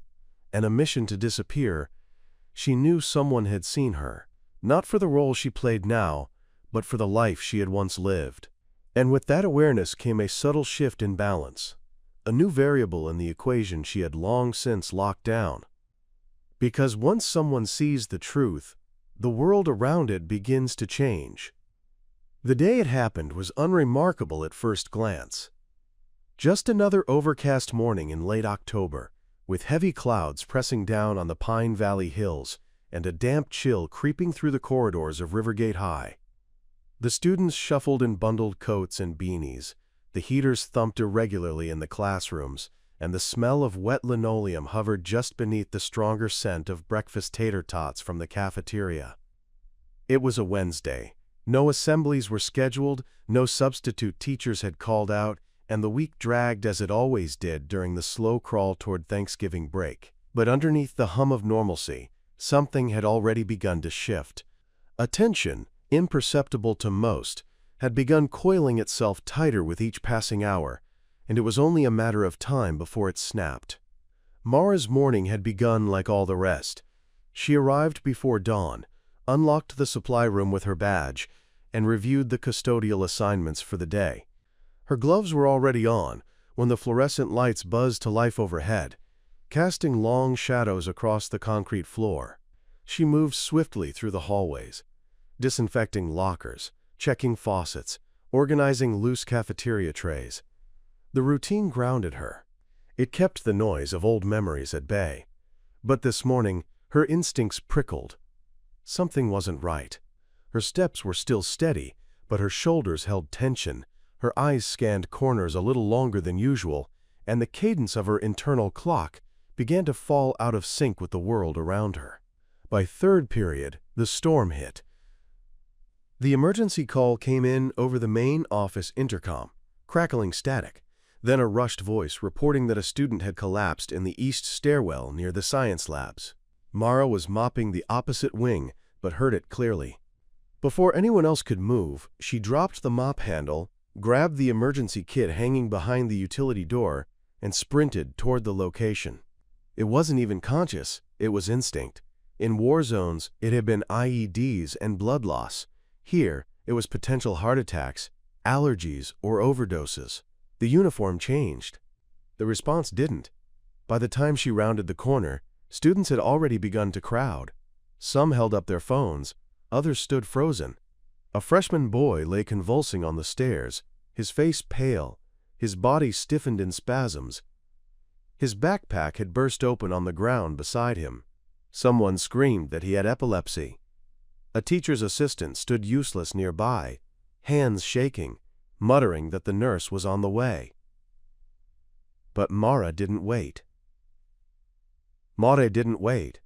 and a mission to disappear, she knew someone had seen her, not for the role she played now, but for the life she had once lived. And with that awareness came a subtle shift in balance, a new variable in the equation she had long since locked down. Because once someone sees the truth, the world around it begins to change. The day it happened was unremarkable at first glance. Just another overcast morning in late October, with heavy clouds pressing down on the Pine Valley hills and a damp chill creeping through the corridors of Rivergate High. The students shuffled in bundled coats and beanies, the heaters thumped irregularly in the classrooms, and the smell of wet linoleum hovered just beneath the stronger scent of breakfast tater tots from the cafeteria. It was a Wednesday. No assemblies were scheduled, no substitute teachers had called out, and the week dragged as it always did during the slow crawl toward Thanksgiving break. But underneath the hum of normalcy, something had already begun to shift. A tension, imperceptible to most, had begun coiling itself tighter with each passing hour, and it was only a matter of time before it snapped. Mara's morning had begun like all the rest. She arrived before dawn, unlocked the supply room with her badge, and reviewed the custodial assignments for the day. Her gloves were already on when the fluorescent lights buzzed to life overhead, casting long shadows across the concrete floor. She moved swiftly through the hallways, disinfecting lockers, checking faucets, organizing loose cafeteria trays. The routine grounded her. It kept the noise of old memories at bay. But this morning, her instincts prickled. Something wasn't right. Her steps were still steady, but her shoulders held tension, her eyes scanned corners a little longer than usual, and the cadence of her internal clock began to fall out of sync with the world around her. By third period, the storm hit. The emergency call came in over the main office intercom, crackling static, then a rushed voice reporting that a student had collapsed in the east stairwell near the science labs. Mara was mopping the opposite wing, but heard it clearly. Before anyone else could move, she dropped the mop handle, grabbed the emergency kit hanging behind the utility door, and sprinted toward the location. It wasn't even conscious, it was instinct. In war zones, it had been IEDs and blood loss. Here, it was potential heart attacks, allergies, or overdoses. The uniform changed. The response didn't. By the time she rounded the corner, students had already begun to crowd. Some held up their phones, others stood frozen. A freshman boy lay convulsing on the stairs, his face pale, his body stiffened in spasms. His backpack had burst open on the ground beside him. Someone screamed that he had epilepsy. A teacher's assistant stood useless nearby, hands shaking, muttering that the nurse was on the way. But Mara didn't wait. Mara didn't wait.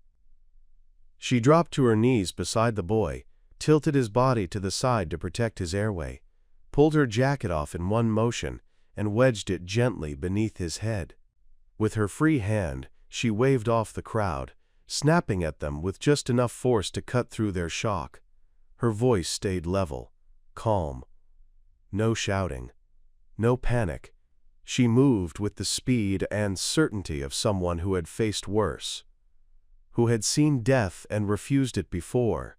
She dropped to her knees beside the boy, tilted his body to the side to protect his airway, pulled her jacket off in one motion, and wedged it gently beneath his head. With her free hand, she waved off the crowd, snapping at them with just enough force to cut through their shock. Her voice stayed level, calm. No shouting, no panic. She moved with the speed and certainty of someone who had faced worse, who had seen death and refused it before.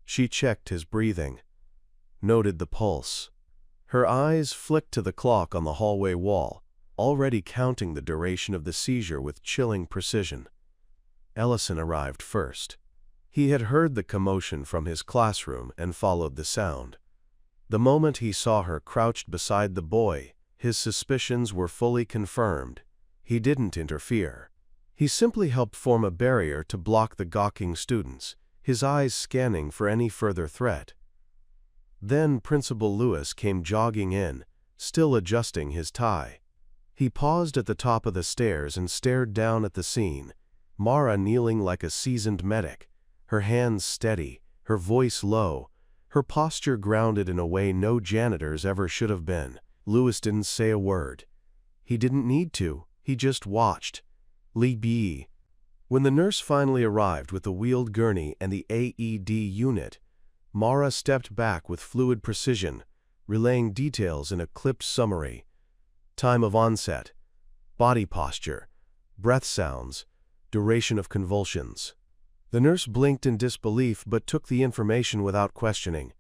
She checked his breathing, noted the pulse. Her eyes flicked to the clock on the hallway wall, already counting the duration of the seizure with chilling precision. Ellison arrived first. He had heard the commotion from his classroom and followed the sound. The moment he saw her crouched beside the boy, his suspicions were fully confirmed. He didn't interfere. He simply helped form a barrier to block the gawking students, his eyes scanning for any further threat. Then Principal Lewis came jogging in, still adjusting his tie. He paused at the top of the stairs and stared down at the scene, Mara kneeling like a seasoned medic, her hands steady, her voice low, her posture grounded in a way no janitor's ever should have been. Lewis didn't say a word. He didn't need to, he just watched. Lee. When the nurse finally arrived with the wheeled gurney and the AED unit, Mara stepped back with fluid precision, relaying details in a clipped summary. Time of onset, body posture, breath sounds, duration of convulsions. The nurse blinked in disbelief but took the information without questioning.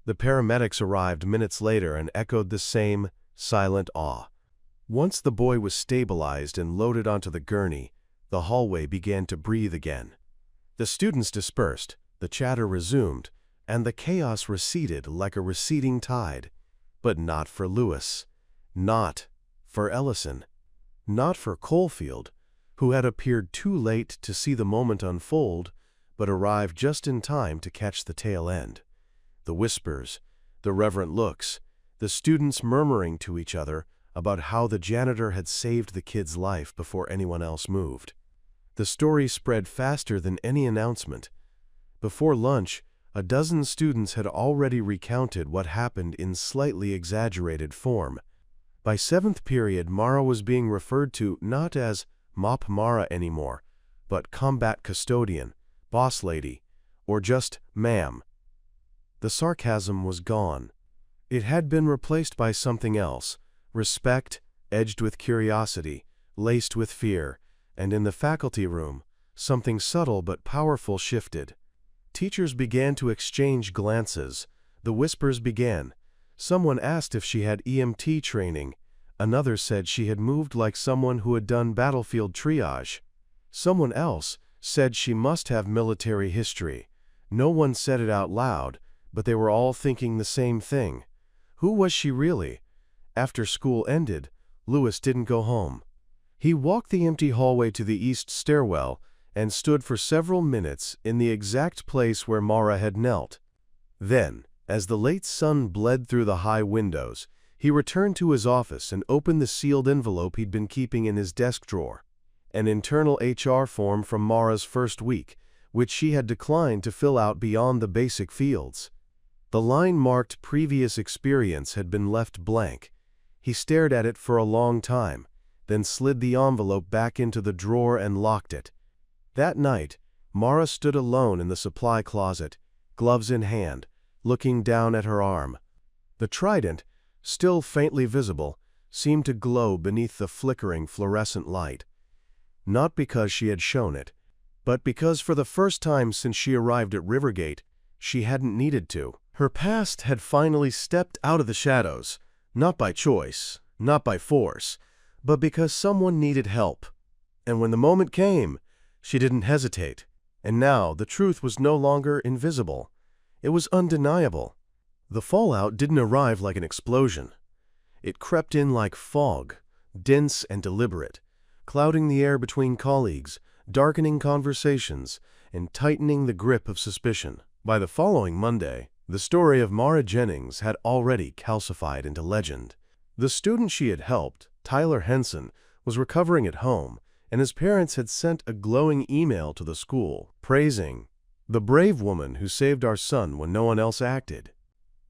The paramedics arrived minutes later and echoed the same silent awe. Once the boy was stabilized and loaded onto the gurney, the hallway began to breathe again. The students dispersed, the chatter resumed, and the chaos receded like a receding tide. But not for Lewis. Not for Ellison. Not for Caulfield, who had appeared too late to see the moment unfold, but arrived just in time to catch the tail end. The whispers, the reverent looks, the students murmuring to each other about how the janitor had saved the kid's life before anyone else moved. The story spread faster than any announcement. Before lunch, a dozen students had already recounted what happened in slightly exaggerated form. By seventh period, Mara was being referred to not as Mop Mara anymore, but combat custodian, boss lady, or just ma'am. The sarcasm was gone. It had been replaced by something else, respect, edged with curiosity, laced with fear, and in the faculty room, something subtle but powerful shifted. Teachers began to exchange glances. The whispers began. Someone asked if she had EMT training. Another said she had moved like someone who had done battlefield triage. Someone else said she must have military history. No one said it out loud, but they were all thinking the same thing. Who was she really? After school ended, Lewis didn't go home. He walked the empty hallway to the east stairwell and stood for several minutes in the exact place where Mara had knelt. Then, as the late sun bled through the high windows, he returned to his office and opened the sealed envelope he'd been keeping in his desk drawer. An internal HR form from Mara's first week, which she had declined to fill out beyond the basic fields. The line marked previous experience had been left blank. He stared at it for a long time, then slid the envelope back into the drawer and locked it. That night, Mara stood alone in the supply closet, gloves in hand, looking down at her arm. The Trident, still faintly visible, seemed to glow beneath the flickering fluorescent light. Not because she had shown it, but because for the first time since she arrived at Rivergate, she hadn't needed to. Her past had finally stepped out of the shadows, not by choice, not by force, but because someone needed help. And when the moment came, she didn't hesitate. And now the truth was no longer invisible. It was undeniable. The fallout didn't arrive like an explosion. It crept in like fog, dense and deliberate, clouding the air between colleagues, darkening conversations, and tightening the grip of suspicion. By the following Monday, the story of Mara Jennings had already calcified into legend. The student she had helped, Tyler Henson, was recovering at home, and his parents had sent a glowing email to the school, praising the brave woman who saved our son when no one else acted.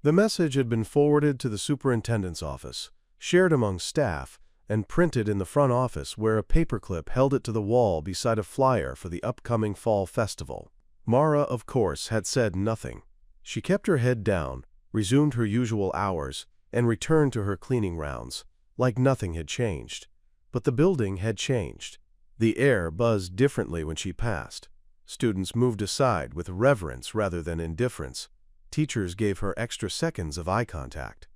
The message had been forwarded to the superintendent's office, shared among staff, and printed in the front office where a paperclip held it to the wall beside a flyer for the upcoming fall festival. Mara, of course, had said nothing. She kept her head down, resumed her usual hours, and returned to her cleaning rounds, like nothing had changed. But the building had changed. The air buzzed differently when she passed. Students moved aside with reverence rather than indifference. Teachers gave her extra seconds of eye contact.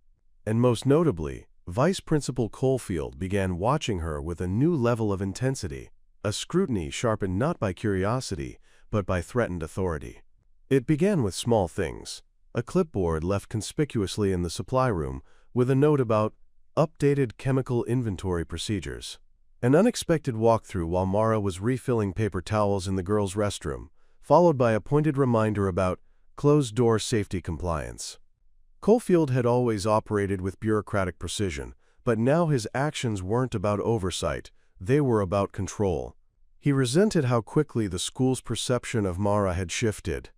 And most notably, Vice Principal Caulfield began watching her with a new level of intensity, a scrutiny sharpened not by curiosity, but by threatened authority. It began with small things. A clipboard left conspicuously in the supply room with a note about updated chemical inventory procedures. An unexpected walkthrough while Mara was refilling paper towels in the girls' restroom, followed by a pointed reminder about closed-door safety compliance. Caulfield had always operated with bureaucratic precision, but now his actions weren't about oversight, they were about control. He resented how quickly the school's perception of Mara had shifted.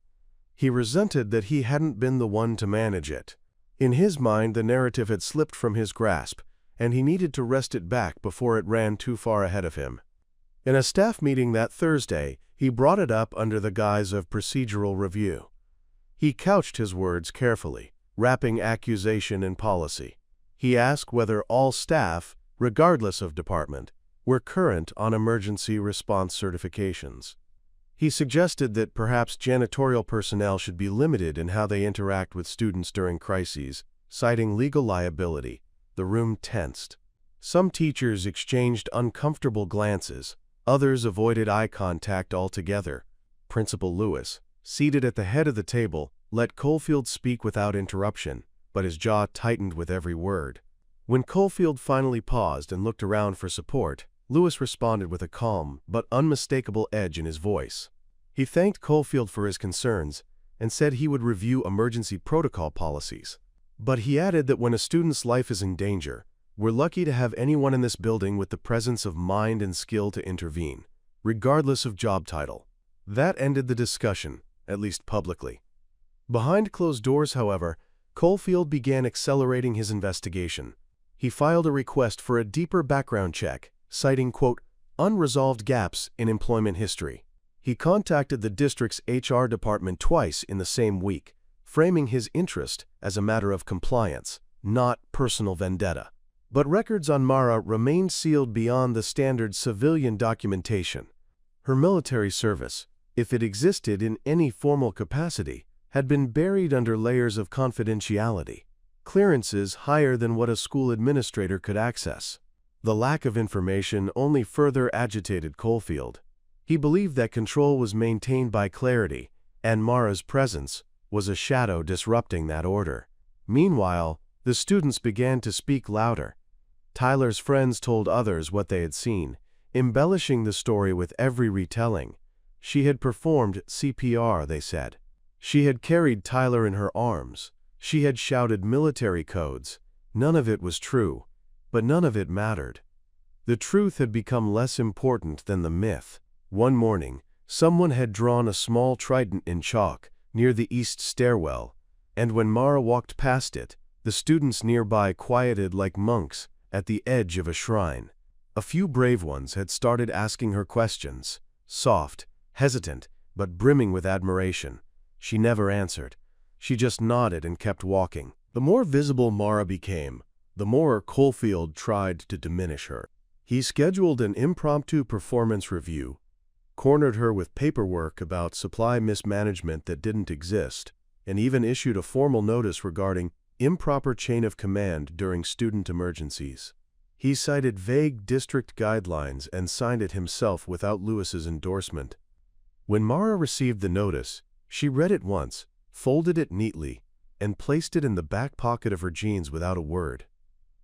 He resented that he hadn't been the one to manage it. In his mind, the narrative had slipped from his grasp, and he needed to wrest it back before it ran too far ahead of him. In a staff meeting that Thursday, he brought it up under the guise of procedural review. He couched his words carefully, wrapping accusation in policy. He asked whether all staff, regardless of department, were current on emergency response certifications. He suggested that perhaps janitorial personnel should be limited in how they interact with students during crises, citing legal liability. The room tensed. Some teachers exchanged uncomfortable glances, others avoided eye contact altogether. Principal Lewis, seated at the head of the table, let Caulfield speak without interruption, but his jaw tightened with every word. When Caulfield finally paused and looked around for support, Lewis responded with a calm but unmistakable edge in his voice. He thanked Caulfield for his concerns and said he would review emergency protocol policies. But he added that when a student's life is in danger, we're lucky to have anyone in this building with the presence of mind and skill to intervene, regardless of job title. That ended the discussion, at least publicly. Behind closed doors, however, Caulfield began accelerating his investigation. He filed a request for a deeper background check, citing, quote, unresolved gaps in employment history. He contacted the district's HR department twice in the same week, framing his interest as a matter of compliance, not personal vendetta. But records on Mara remained sealed beyond the standard civilian documentation. Her military service, if it existed in any formal capacity, had been buried under layers of confidentiality, clearances higher than what a school administrator could access. The lack of information only further agitated Caulfield. He believed that control was maintained by clarity, and Mara's presence was a shadow disrupting that order. Meanwhile, the students began to speak louder. Tyler's friends told others what they had seen, embellishing the story with every retelling. She had performed CPR, they said. She had carried Tyler in her arms. She had shouted military codes. None of it was true, but none of it mattered. The truth had become less important than the myth. One morning, someone had drawn a small trident in chalk near the east stairwell, and when Mara walked past it, the students nearby quieted like monks at the edge of a shrine. A few brave ones had started asking her questions, soft, hesitant, but brimming with admiration. She never answered. She just nodded and kept walking. The more visible Mara became, the more Caulfield tried to diminish her. He scheduled an impromptu performance review, cornered her with paperwork about supply mismanagement that didn't exist, and even issued a formal notice regarding improper chain of command during student emergencies. He cited vague district guidelines and signed it himself without Lewis's endorsement. When Mara received the notice, she read it once, folded it neatly, and placed it in the back pocket of her jeans without a word.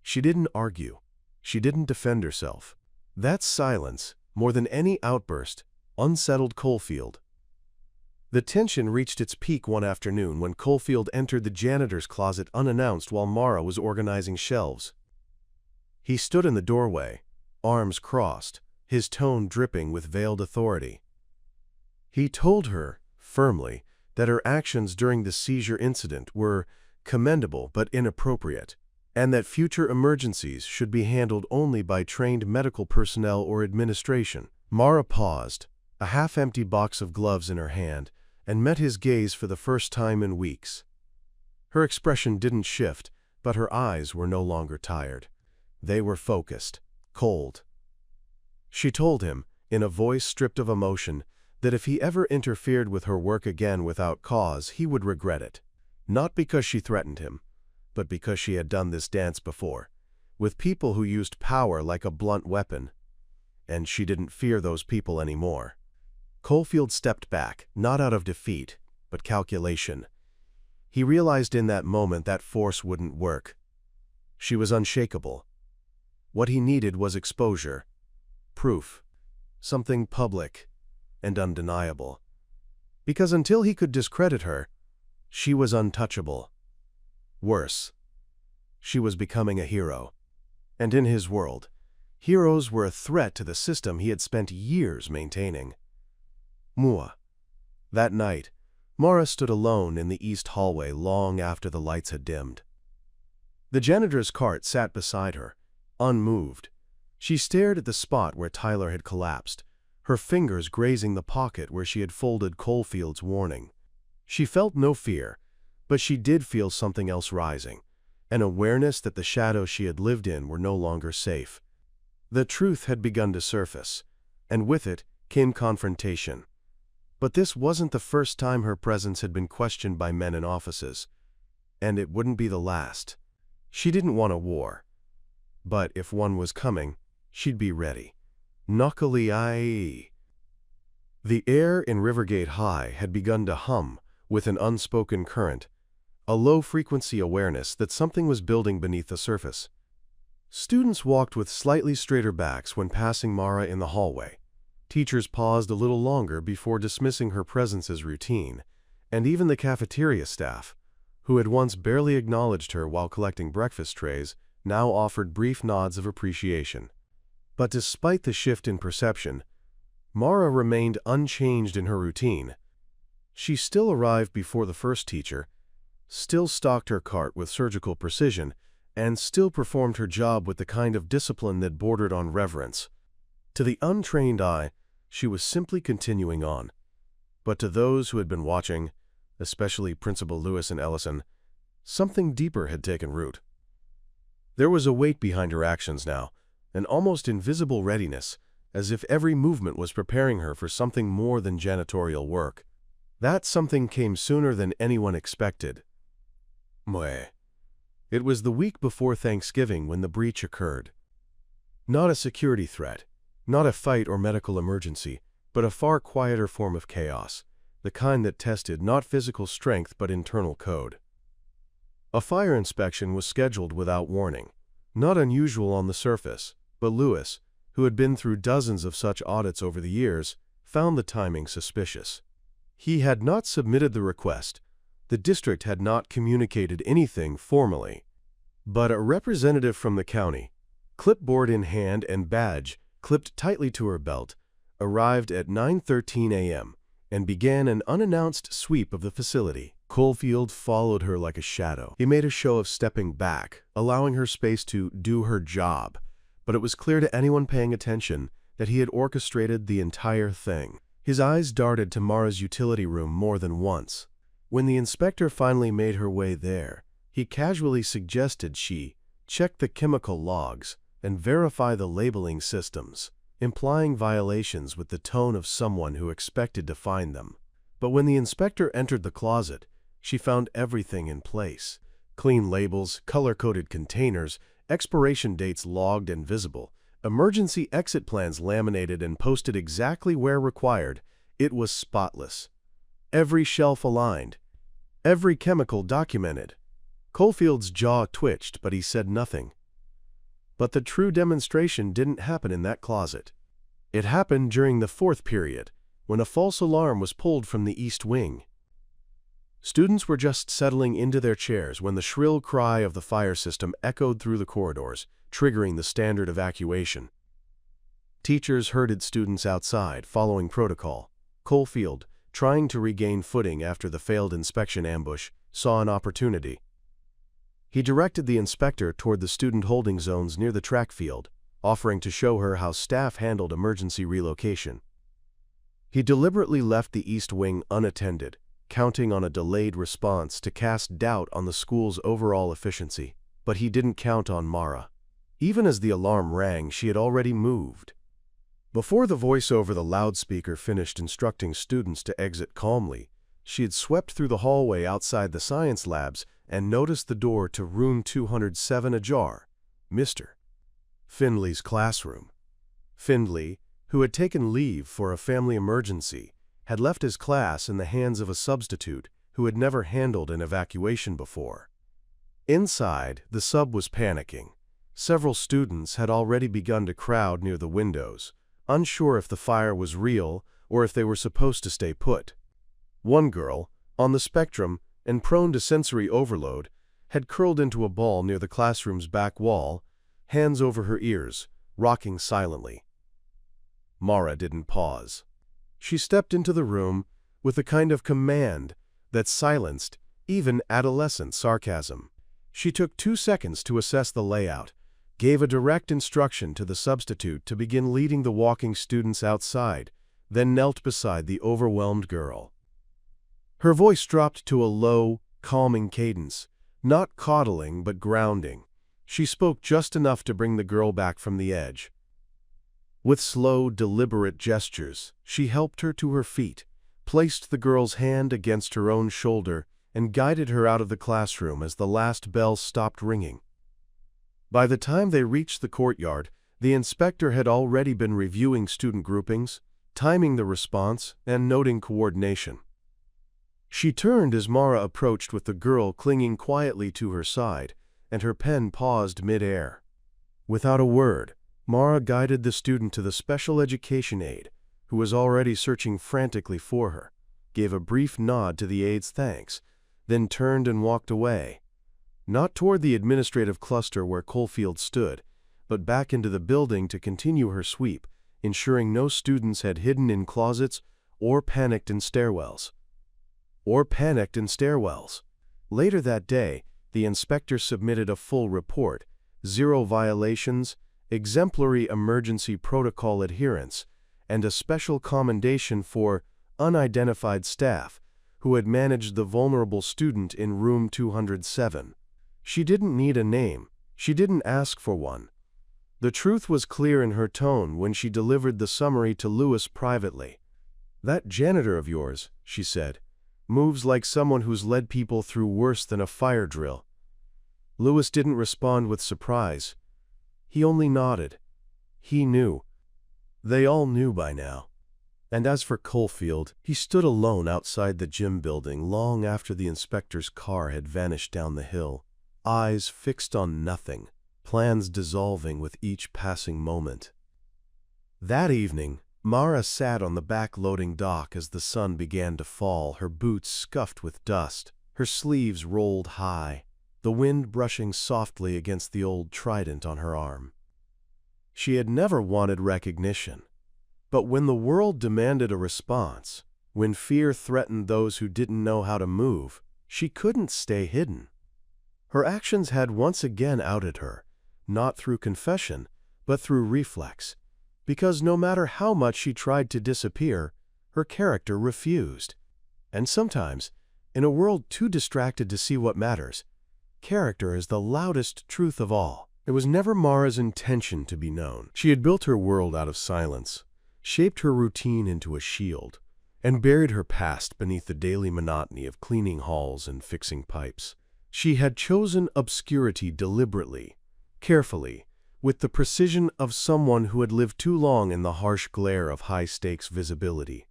She didn't argue. She didn't defend herself. That silence, more than any outburst, unsettled Caulfield. The tension reached its peak one afternoon when Caulfield entered the janitor's closet unannounced while Mara was organizing shelves. He stood in the doorway, arms crossed, his tone dripping with veiled authority. He told her, firmly, that her actions during the seizure incident were commendable but inappropriate, and that future emergencies should be handled only by trained medical personnel or administration. Mara paused, a half-empty box of gloves in her hand, and met his gaze for the first time in weeks. Her expression didn't shift, but her eyes were no longer tired. They were focused, cold. She told him, in a voice stripped of emotion, that if he ever interfered with her work again without cause, he would regret it. Not because she threatened him, but because she had done this dance before, with people who used power like a blunt weapon, and she didn't fear those people anymore. Caulfield stepped back, not out of defeat, but calculation. He realized in that moment that force wouldn't work. She was unshakable. What he needed was exposure, proof, something public and undeniable. Because until he could discredit her, she was untouchable. Worse, she was becoming a hero. And in his world, heroes were a threat to the system he had spent years maintaining. Mua. That night, Mara stood alone in the east hallway long after the lights had dimmed. The janitor's cart sat beside her, unmoved. She stared at the spot where Tyler had collapsed, her fingers grazing the pocket where she had folded Caulfield's warning. She felt no fear, but she did feel something else rising, an awareness that the shadows she had lived in were no longer safe. The truth had begun to surface, and with it came confrontation. But this wasn't the first time her presence had been questioned by men in offices, and it wouldn't be the last. She didn't want a war, but if one was coming, she'd be ready. Knuckly-eye. The air in Rivergate High had begun to hum with an unspoken current, a low-frequency awareness that something was building beneath the surface. Students walked with slightly straighter backs when passing Mara in the hallway. Teachers paused a little longer before dismissing her presence as routine, and even the cafeteria staff, who had once barely acknowledged her while collecting breakfast trays, now offered brief nods of appreciation. But despite the shift in perception, Mara remained unchanged in her routine. She still arrived before the first teacher, still stalked her cart with surgical precision, and still performed her job with the kind of discipline that bordered on reverence. To the untrained eye, she was simply continuing on. But to those who had been watching, especially Principal Lewis and Ellison, something deeper had taken root. There was a weight behind her actions now, an almost invisible readiness, as if every movement was preparing her for something more than janitorial work. That something came sooner than anyone expected. It was the week before Thanksgiving when the breach occurred. Not a security threat, not a fight or medical emergency, but a far quieter form of chaos, the kind that tested not physical strength but internal code. A fire inspection was scheduled without warning, not unusual on the surface, but Lewis, who had been through dozens of such audits over the years, found the timing suspicious. He had not submitted the request. The district had not communicated anything formally, but a representative from the county, clipboard in hand and badge clipped tightly to her belt, arrived at 9:13 a.m. and began an unannounced sweep of the facility. Caulfield followed her like a shadow. He made a show of stepping back, allowing her space to do her job, but it was clear to anyone paying attention that he had orchestrated the entire thing. His eyes darted to Mara's utility room more than once. When the inspector finally made her way there, he casually suggested she check the chemical logs and verify the labeling systems, implying violations with the tone of someone who expected to find them. But when the inspector entered the closet, she found everything in place. Clean labels, color-coded containers, expiration dates logged and visible, emergency exit plans laminated and posted exactly where required. It was spotless. Every shelf aligned, every chemical documented. Caulfield's jaw twitched, but he said nothing. But the true demonstration didn't happen in that closet. It happened during the fourth period, when a false alarm was pulled from the East Wing. Students were just settling into their chairs when the shrill cry of the fire system echoed through the corridors, triggering the standard evacuation. Teachers herded students outside, following protocol. Caulfield, trying to regain footing after the failed inspection ambush, saw an opportunity. He directed the inspector toward the student holding zones near the track field, offering to show her how staff handled emergency relocation. He deliberately left the East Wing unattended, counting on a delayed response to cast doubt on the school's overall efficiency. But he didn't count on Mara. Even as the alarm rang, she had already moved. Before the voice over the loudspeaker finished instructing students to exit calmly, she had swept through the hallway outside the science labs and noticed the door to room 207 ajar, Mr. Findley's classroom. Findley, who had taken leave for a family emergency, had left his class in the hands of a substitute who had never handled an evacuation before. Inside, the sub was panicking. Several students had already begun to crowd near the windows, unsure if the fire was real or if they were supposed to stay put. One girl, on the spectrum and prone to sensory overload, had curled into a ball near the classroom's back wall, hands over her ears, rocking silently. Mara didn't pause. She stepped into the room with a kind of command that silenced even adolescent sarcasm. She took 2 seconds to assess the layout, gave a direct instruction to the substitute to begin leading the walking students outside, then knelt beside the overwhelmed girl. Her voice dropped to a low, calming cadence, not coddling but grounding. She spoke just enough to bring the girl back from the edge. With slow, deliberate gestures, she helped her to her feet, placed the girl's hand against her own shoulder, and guided her out of the classroom as the last bell stopped ringing. By the time they reached the courtyard, the inspector had already been reviewing student groupings, timing the response, and noting coordination. She turned as Mara approached with the girl clinging quietly to her side, and her pen paused mid-air. Without a word, Mara guided the student to the special education aide, who was already searching frantically for her, gave a brief nod to the aide's thanks, then turned and walked away. Not toward the administrative cluster where Caulfield stood, but back into the building to continue her sweep, ensuring no students had hidden in closets or panicked in stairwells. Later that day, the inspector submitted a full report, 0 violations, exemplary emergency protocol adherence, and a special commendation for unidentified staff who had managed the vulnerable student in room 207. She didn't need a name. She didn't ask for one. The truth was clear in her tone when she delivered the summary to Lewis privately. "That janitor of yours," she said, "moves like someone who's led people through worse than a fire drill." Lewis didn't respond with surprise. He only nodded. He knew. They all knew by now. And as for Caulfield, he stood alone outside the gym building long after the inspector's car had vanished down the hill, eyes fixed on nothing, plans dissolving with each passing moment. That evening, Mara sat on the back loading dock as the sun began to fall, her boots scuffed with dust, her sleeves rolled high, the wind brushing softly against the old Trident on her arm. She had never wanted recognition. But when the world demanded a response, when fear threatened those who didn't know how to move, she couldn't stay hidden. Her actions had once again outed her, not through confession, but through reflex, because no matter how much she tried to disappear, her character refused. And sometimes, in a world too distracted to see what matters, character is the loudest truth of all. It was never Mara's intention to be known. She had built her world out of silence, shaped her routine into a shield, and buried her past beneath the daily monotony of cleaning halls and fixing pipes. She had chosen obscurity deliberately, carefully, with the precision of someone who had lived too long in the harsh glare of high-stakes visibility.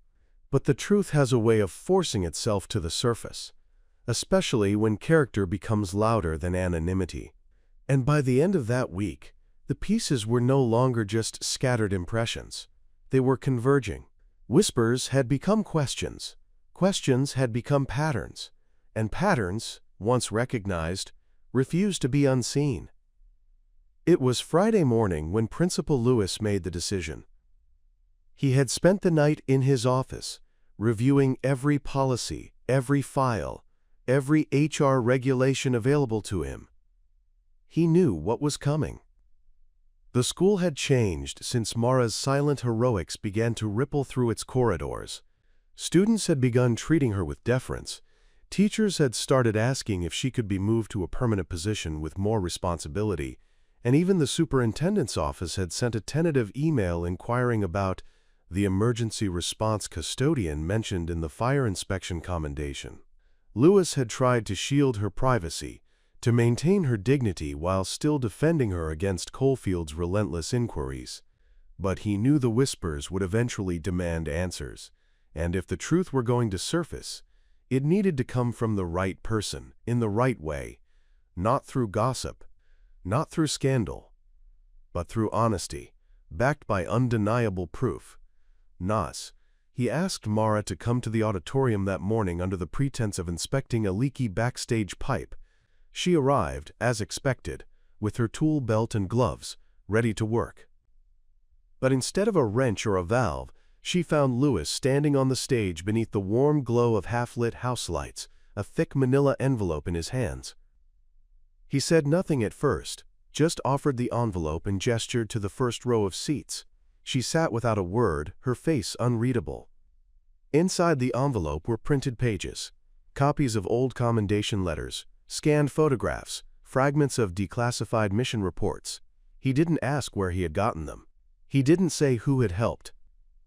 But the truth has a way of forcing itself to the surface, especially when character becomes louder than anonymity. And by the end of that week, the pieces were no longer just scattered impressions. They were converging. Whispers had become questions. Questions had become patterns. And patterns, once recognized, refused to be unseen. It was Friday morning when Principal Lewis made the decision. He had spent the night in his office, reviewing every policy, every file, every HR regulation available to him. He knew what was coming. The school had changed since Mara's silent heroics began to ripple through its corridors. Students had begun treating her with deference. Teachers had started asking if she could be moved to a permanent position with more responsibility, and even the superintendent's office had sent a tentative email inquiring about the emergency response custodian mentioned in the fire inspection commendation. Lewis had tried to shield her privacy, to maintain her dignity while still defending her against Caulfield's relentless inquiries. But he knew the whispers would eventually demand answers, and if the truth were going to surface, it needed to come from the right person, in the right way, not through gossip, not through scandal, but through honesty, backed by undeniable proof. Nas, he asked Mara to come to the auditorium that morning under the pretense of inspecting a leaky backstage pipe. She arrived, as expected, with her tool belt and gloves, ready to work. But instead of a wrench or a valve, she found Louis standing on the stage beneath the warm glow of half-lit house lights, a thick manila envelope in his hands. He said nothing at first, just offered the envelope and gestured to the first row of seats. She sat without a word, her face unreadable. Inside the envelope were printed pages, copies of old commendation letters, scanned photographs, fragments of declassified mission reports. He didn't ask where he had gotten them. He didn't say who had helped.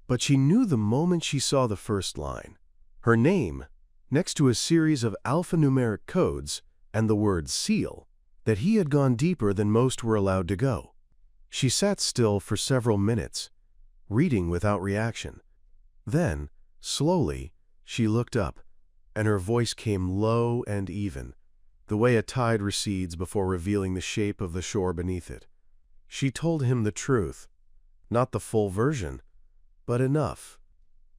But she knew the moment she saw the first line. Her name, next to a series of alphanumeric codes and the word SEAL, that he had gone deeper than most were allowed to go. She sat still for several minutes, reading without reaction. Then, slowly, she looked up, and her voice came low and even, the way a tide recedes before revealing the shape of the shore beneath it. She told him the truth, not the full version, but enough.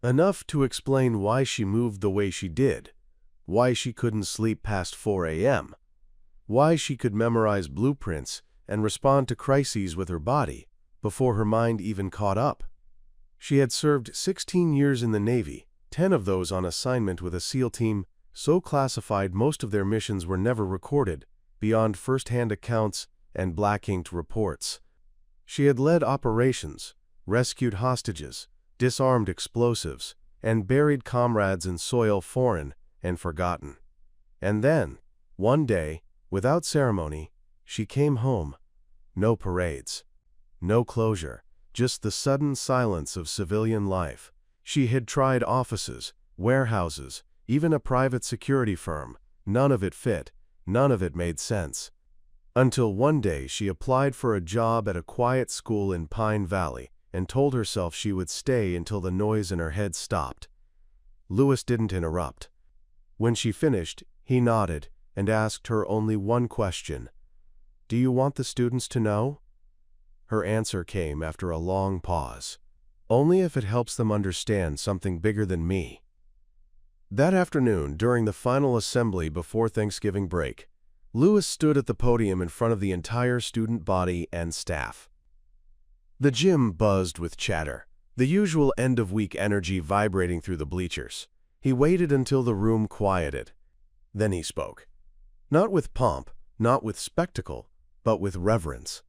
Enough to explain why she moved the way she did, why she couldn't sleep past 4 a.m., why she could memorize blueprints and respond to crises with her body before her mind even caught up. She had served 16 years in the Navy, 10 of those on assignment with a SEAL team so classified most of their missions were never recorded, beyond first-hand accounts and black-inked reports. She had led operations, rescued hostages, disarmed explosives, and buried comrades in soil foreign and forgotten. And then, one day, without ceremony, she came home. No parades, no closure, just the sudden silence of civilian life. She had tried offices, warehouses, even a private security firm. None of it fit, none of it made sense. Until one day she applied for a job at a quiet school in Pine Valley and told herself she would stay until the noise in her head stopped. Louis didn't interrupt. When she finished, he nodded and asked her only one question. "Do you want the students to know?" Her answer came after a long pause. "Only if it helps them understand something bigger than me." That afternoon, during the final assembly before Thanksgiving break, Louis stood at the podium in front of the entire student body and staff. The gym buzzed with chatter, the usual end-of-week energy vibrating through the bleachers. He waited until the room quieted. Then he spoke. Not with pomp, not with spectacle, but with reverence.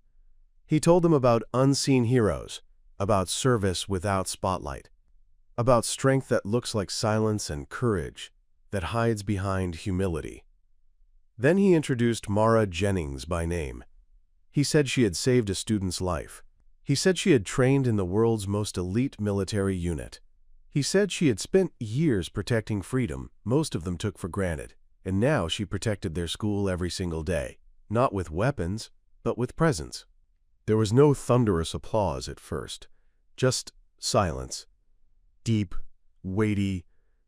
He told them about unseen heroes, about service without spotlight, about strength that looks like silence and courage that hides behind humility. Then he introduced Mara Jennings by name. He said she had saved a student's life. He said she had trained in the world's most elite military unit. He said she had spent years protecting freedom most of them took for granted, and now she protected their school every single day, not with weapons, but with presence. There was no thunderous applause at first, just silence. Deep, weighty,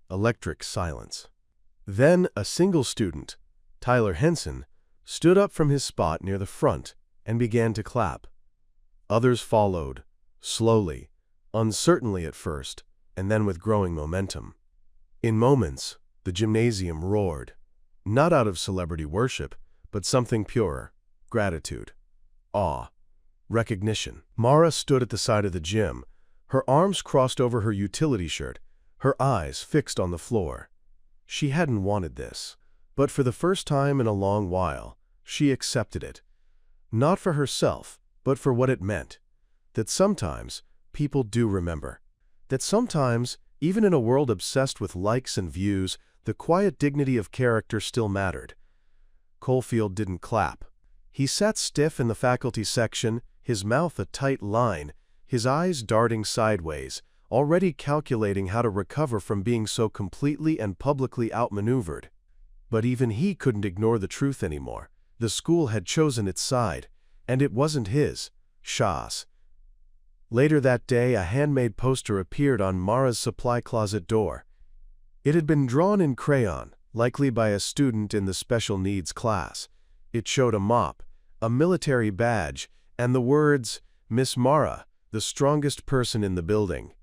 electric silence. Then a single student, Tyler Henson, stood up from his spot near the front and began to clap. Others followed, slowly, uncertainly at first, and then with growing momentum. In moments, the gymnasium roared, not out of celebrity worship, but something purer, gratitude, awe, recognition. Mara stood at the side of the gym, her arms crossed over her utility shirt, her eyes fixed on the floor. She hadn't wanted this, but for the first time in a long while, she accepted it. Not for herself, but for what it meant. That sometimes people do remember. That sometimes, even in a world obsessed with likes and views, the quiet dignity of character still mattered. Caulfield didn't clap. He sat stiff in the faculty section, his mouth a tight line, his eyes darting sideways, already calculating how to recover from being so completely and publicly outmaneuvered. But even he couldn't ignore the truth anymore. The school had chosen its side, and it wasn't his, Shah's. Later that day, a handmade poster appeared on Mara's supply closet door. It had been drawn in crayon, likely by a student in the special needs class. It showed a mop, a military badge, and the words, "Miss Mara, the strongest person in the building."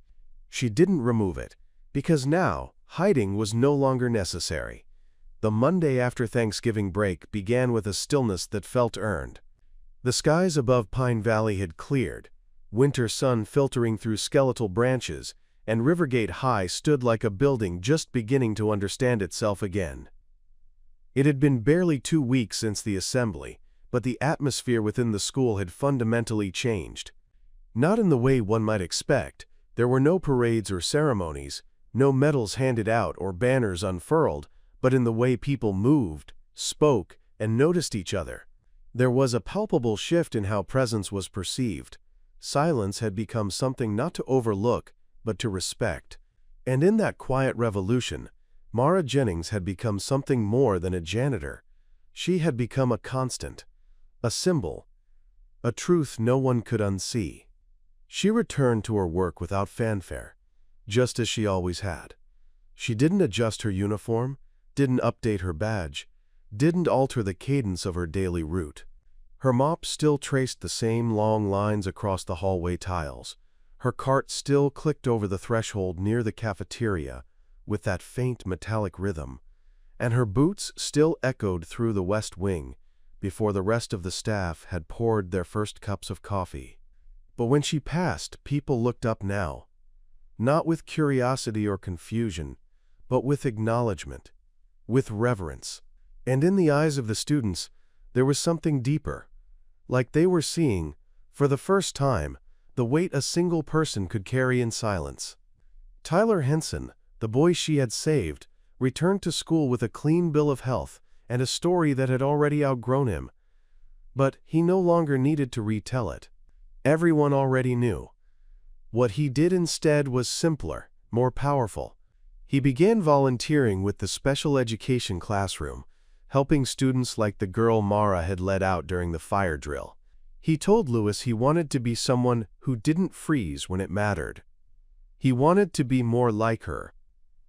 She didn't remove it, because now hiding was no longer necessary. The Monday after Thanksgiving break began with a stillness that felt earned. The skies above Pine Valley had cleared, winter sun filtering through skeletal branches, and Rivergate High stood like a building just beginning to understand itself again. It had been barely 2 weeks since the assembly, but the atmosphere within the school had fundamentally changed. Not in the way one might expect. There were no parades or ceremonies, no medals handed out or banners unfurled, but in the way people moved, spoke, and noticed each other. There was a palpable shift in how presence was perceived. Silence had become something not to overlook, but to respect. And in that quiet revolution, Mara Jennings had become something more than a janitor. She had become a constant, a symbol, a truth no one could unsee. She returned to her work without fanfare, just as she always had. She didn't adjust her uniform, didn't update her badge, didn't alter the cadence of her daily route. Her mop still traced the same long lines across the hallway tiles. Her cart still clicked over the threshold near the cafeteria with that faint metallic rhythm, and her boots still echoed through the West Wing before the rest of the staff had poured their first cups of coffee. But when she passed, people looked up now, not with curiosity or confusion, but with acknowledgement, with reverence. And in the eyes of the students, there was something deeper, like they were seeing, for the first time, the weight a single person could carry in silence. Tyler Henson, the boy she had saved, returned to school with a clean bill of health and a story that had already outgrown him. But he no longer needed to retell it. Everyone already knew. What he did instead was simpler, more powerful. He began volunteering with the special education classroom, helping students like the girl Mara had led out during the fire drill. He told Lewis he wanted to be someone who didn't freeze when it mattered. He wanted to be more like her.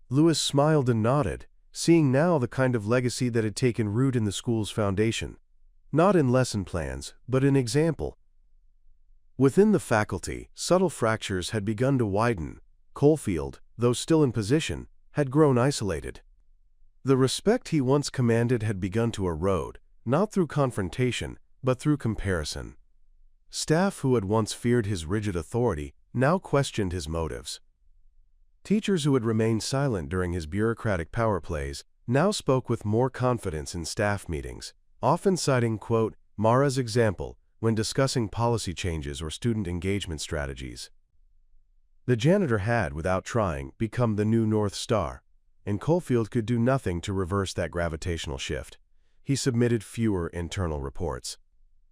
Lewis smiled and nodded, seeing now the kind of legacy that had taken root in the school's foundation. Not in lesson plans, but in example. Within the faculty, subtle fractures had begun to widen. Coalfield, though still in position, had grown isolated. The respect he once commanded had begun to erode, not through confrontation, but through comparison. Staff who had once feared his rigid authority now questioned his motives. Teachers who had remained silent during his bureaucratic power plays now spoke with more confidence in staff meetings, often citing, quote, Mara's example when discussing policy changes or student engagement strategies. The janitor had, without trying, become the new North Star, and Coalfield could do nothing to reverse that gravitational shift. He submitted fewer internal reports.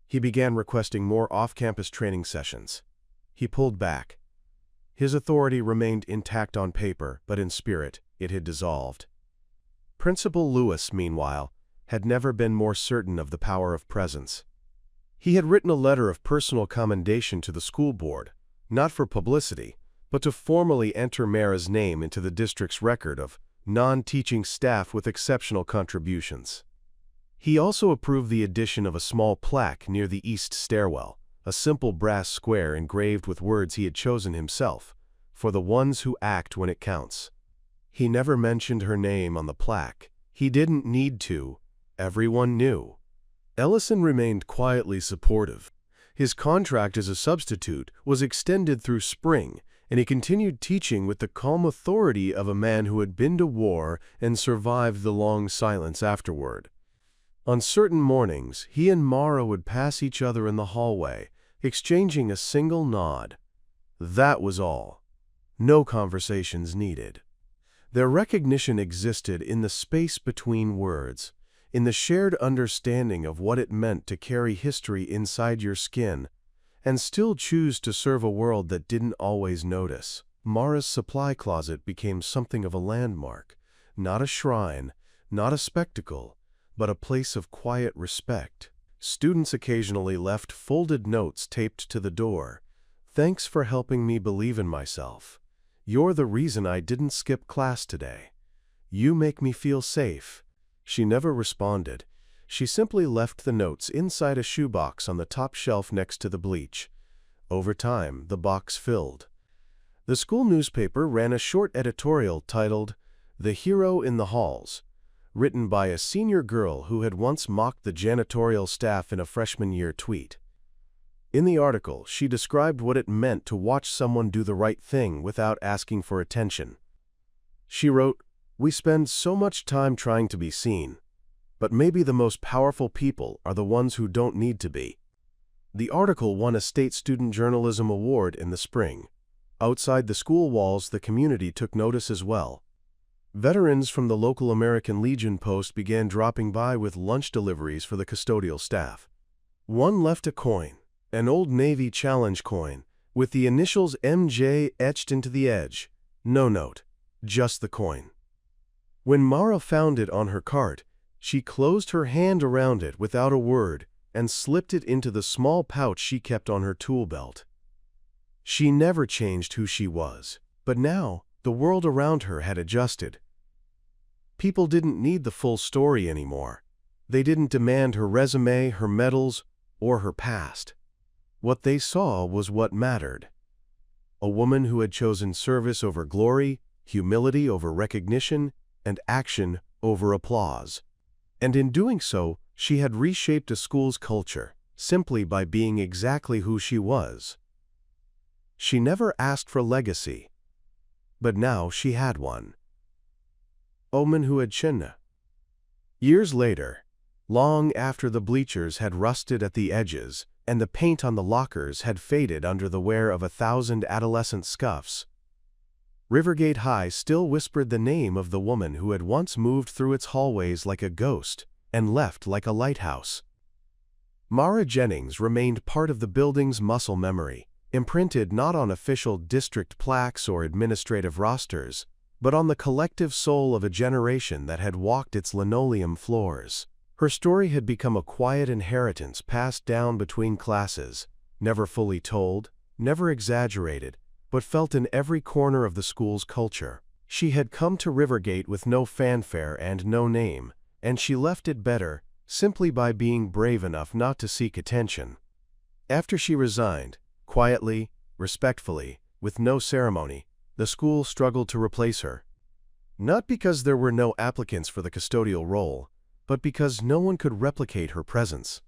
He began requesting more off-campus training sessions. He pulled back. His authority remained intact on paper, but in spirit, it had dissolved. Principal Lewis, meanwhile, had never been more certain of the power of presence. He had written a letter of personal commendation to the school board, not for publicity, but to formally enter Mara's name into the district's record of non-teaching staff with exceptional contributions. He also approved the addition of a small plaque near the east stairwell, a simple brass square engraved with words he had chosen himself, for the ones who act when it counts. He never mentioned her name on the plaque. He didn't need to. Everyone knew. Ellison remained quietly supportive. His contract as a substitute was extended through spring, and he continued teaching with the calm authority of a man who had been to war and survived the long silence afterward. On certain mornings, he and Mara would pass each other in the hallway, exchanging a single nod. That was all. No conversations needed. Their recognition existed in the space between words, in the shared understanding of what it meant to carry history inside your skin and still choose to serve a world that didn't always notice. Mara's supply closet became something of a landmark, not a shrine, not a spectacle, but a place of quiet respect. Students occasionally left folded notes taped to the door. Thanks for helping me believe in myself. You're the reason I didn't skip class today. You make me feel safe. She never responded. She simply left the notes inside a shoebox on the top shelf next to the bleach. Over time, the box filled. The school newspaper ran a short editorial titled, "The Hero in the Halls," written by a senior girl who had once mocked the janitorial staff in a freshman year tweet. In the article, she described what it meant to watch someone do the right thing without asking for attention. She wrote, "We spend so much time trying to be seen, but maybe the most powerful people are the ones who don't need to be." The article won a state student journalism award in the spring. Outside the school walls, the community took notice as well. Veterans from the local American Legion post began dropping by with lunch deliveries for the custodial staff. One left a coin, an old Navy Challenge coin, with the initials MJ etched into the edge. No note, just the coin. When Mara found it on her cart, she closed her hand around it without a word and slipped it into the small pouch she kept on her tool belt. She never changed who she was, but now the world around her had adjusted. People didn't need the full story anymore. They didn't demand her resume, her medals, or her past. What they saw was what mattered. A woman who had chosen service over glory, humility over recognition, and action over applause. And in doing so, she had reshaped a school's culture, simply by being exactly who she was. She never asked for legacy, but now she had one. Omen who had chinna. Years later, long after the bleachers had rusted at the edges and the paint on the lockers had faded under the wear of 1,000 adolescent scuffs, Rivergate High still whispered the name of the woman who had once moved through its hallways like a ghost and left like a lighthouse. Mara Jennings remained part of the building's muscle memory, imprinted not on official district plaques or administrative rosters, but on the collective soul of a generation that had walked its linoleum floors. Her story had become a quiet inheritance passed down between classes, never fully told, never exaggerated, but felt in every corner of the school's culture. She had come to Rivergate with no fanfare and no name, and she left it better simply by being brave enough not to seek attention. After she resigned, quietly, respectfully, with no ceremony, the school struggled to replace her. Not because there were no applicants for the custodial role, but because no one could replicate her presence.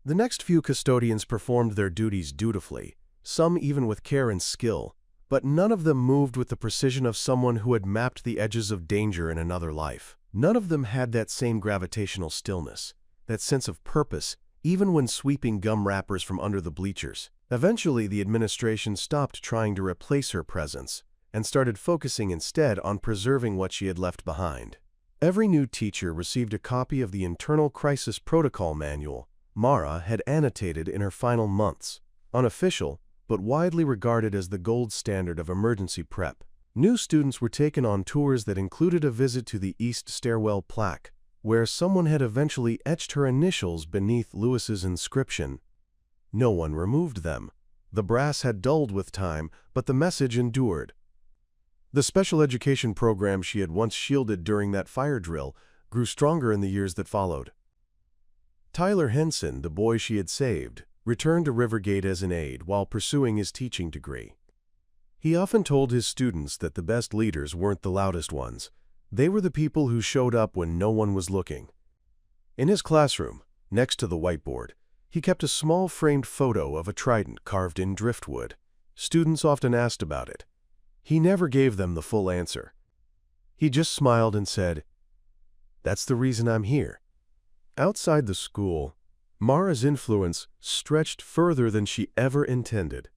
The next few custodians performed their duties dutifully, some even with care and skill, but none of them moved with the precision of someone who had mapped the edges of danger in another life. None of them had that same gravitational stillness, that sense of purpose, even when sweeping gum wrappers from under the bleachers. Eventually, the administration stopped trying to replace her presence and started focusing instead on preserving what she had left behind. Every new teacher received a copy of the Internal Crisis Protocol Manual Mara had annotated in her final months, unofficial but widely regarded as the gold standard of emergency prep. New students were taken on tours that included a visit to the East Stairwell plaque, where someone had eventually etched her initials beneath Lewis's inscription. No one removed them. The brass had dulled with time, but the message endured. The special education program she had once shielded during that fire drill grew stronger in the years that followed. Tyler Henson, the boy she had saved, returned to Rivergate as an aide while pursuing his teaching degree. He often told his students that the best leaders weren't the loudest ones. They were the people who showed up when no one was looking. In his classroom, next to the whiteboard, he kept a small framed photo of a trident carved in driftwood. Students often asked about it. He never gave them the full answer. He just smiled and said, "That's the reason I'm here." Outside the school, Mara's influence stretched further than she ever intended.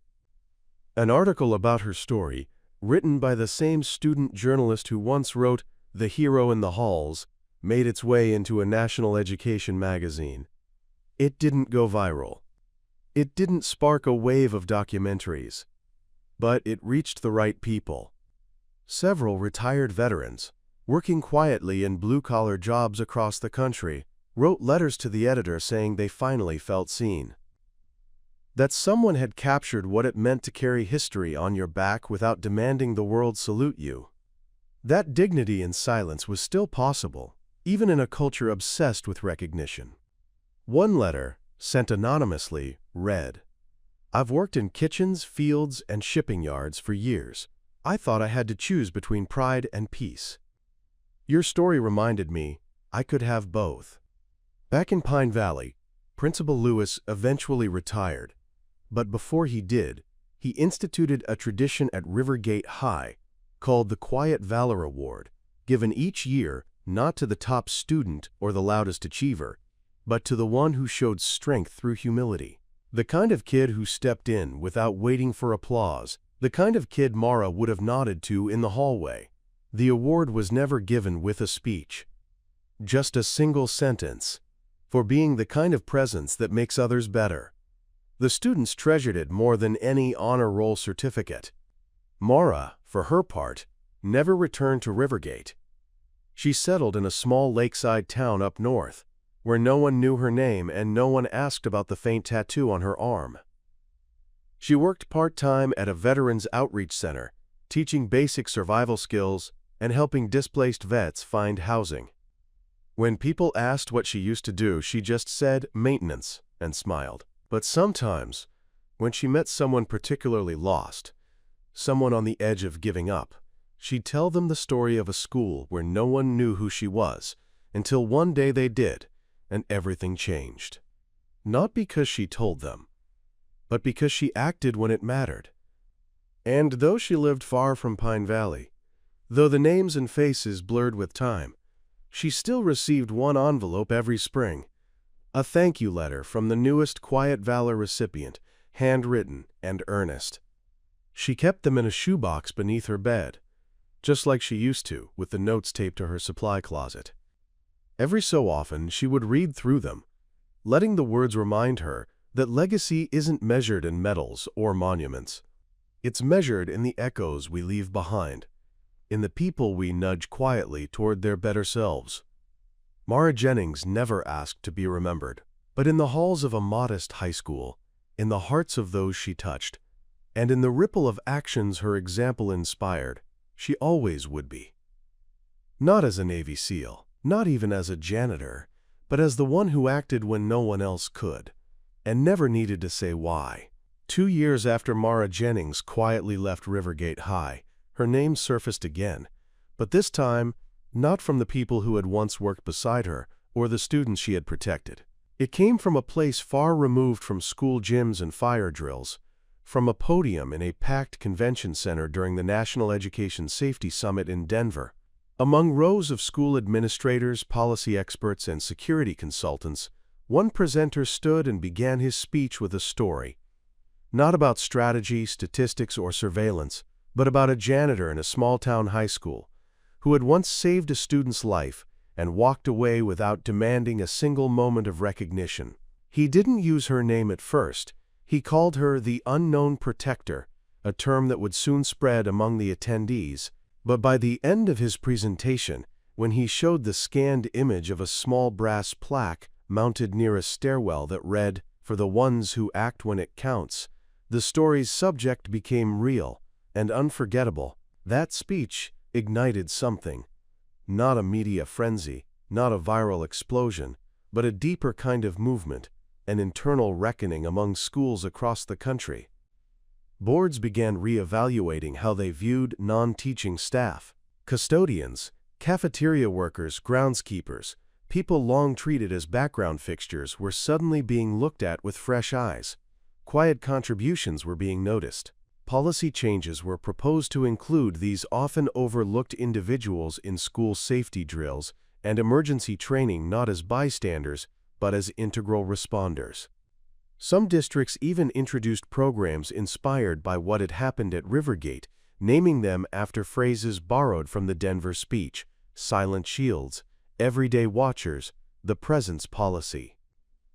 An article about her story, written by the same student journalist who once wrote The Hero in the Halls, made its way into a national education magazine. It didn't go viral. It didn't spark a wave of documentaries. But it reached the right people. Several retired veterans, working quietly in blue-collar jobs across the country, wrote letters to the editor saying they finally felt seen. That someone had captured what it meant to carry history on your back without demanding the world salute you. That dignity in silence was still possible, even in a culture obsessed with recognition. One letter, sent anonymously, read, "I've worked in kitchens, fields, and shipping yards for years. I thought I had to choose between pride and peace. Your story reminded me I could have both. Back in Pine Valley, Principal Lewis eventually retired, but before he did, he instituted a tradition at Rivergate High called the Quiet Valor Award, given each year not to the top student or the loudest achiever, but to the one who showed strength through humility. The kind of kid who stepped in without waiting for applause, the kind of kid Mara would have nodded to in the hallway. The award was never given with a speech, just a single sentence, for being the kind of presence that makes others better. The students treasured it more than any honor roll certificate. Mara, for her part, never returned to Rivergate. She settled in a small lakeside town up north, where no one knew her name and no one asked about the faint tattoo on her arm. She worked part-time at a veterans outreach center, teaching basic survival skills and helping displaced vets find housing. When people asked what she used to do, she just said maintenance and smiled. But sometimes, when she met someone particularly lost, someone on the edge of giving up, she'd tell them the story of a school where no one knew who she was, until one day they did, and everything changed. Not because she told them, but because she acted when it mattered. And though she lived far from Pine Valley, though the names and faces blurred with time, she still received one envelope every spring, a thank you letter from the newest Quiet Valor recipient, handwritten and earnest. She kept them in a shoebox beneath her bed, just like she used to, with the notes taped to her supply closet. Every so often, she would read through them, letting the words remind her that legacy isn't measured in medals or monuments. It's measured in the echoes we leave behind, in the people we nudge quietly toward their better selves. Mara Jennings never asked to be remembered, but in the halls of a modest high school, in the hearts of those she touched, and in the ripple of actions her example inspired, she always would be. Not as a Navy SEAL, not even as a janitor, but as the one who acted when no one else could, and never needed to say why. 2 years after Mara Jennings quietly left Rivergate High, her name surfaced again, but this time not from the people who had once worked beside her or the students she had protected. It came from a place far removed from school gyms and fire drills, from a podium in a packed convention center during the National Education Safety Summit in Denver. Among rows of school administrators, policy experts, and security consultants, one presenter stood and began his speech with a story, not about strategy, statistics, or surveillance, but about a janitor in a small-town high school who had once saved a student's life and walked away without demanding a single moment of recognition. He didn't use her name at first. He called her the Unknown Protector, a term that would soon spread among the attendees. But by the end of his presentation, when he showed the scanned image of a small brass plaque mounted near a stairwell that read, "For the ones who act when it counts," the story's subject became real and unforgettable. That speech ignited something. Not a media frenzy, not a viral explosion, but a deeper kind of movement, an internal reckoning among schools across the country. Boards began reevaluating how they viewed non-teaching staff. Custodians, cafeteria workers, groundskeepers, people long treated as background fixtures were suddenly being looked at with fresh eyes. Quiet contributions were being noticed. Policy changes were proposed to include these often overlooked individuals in school safety drills and emergency training, not as bystanders, but as integral responders. Some districts even introduced programs inspired by what had happened at Rivergate, naming them after phrases borrowed from the Denver speech: silent shields, everyday watchers, the presence policy.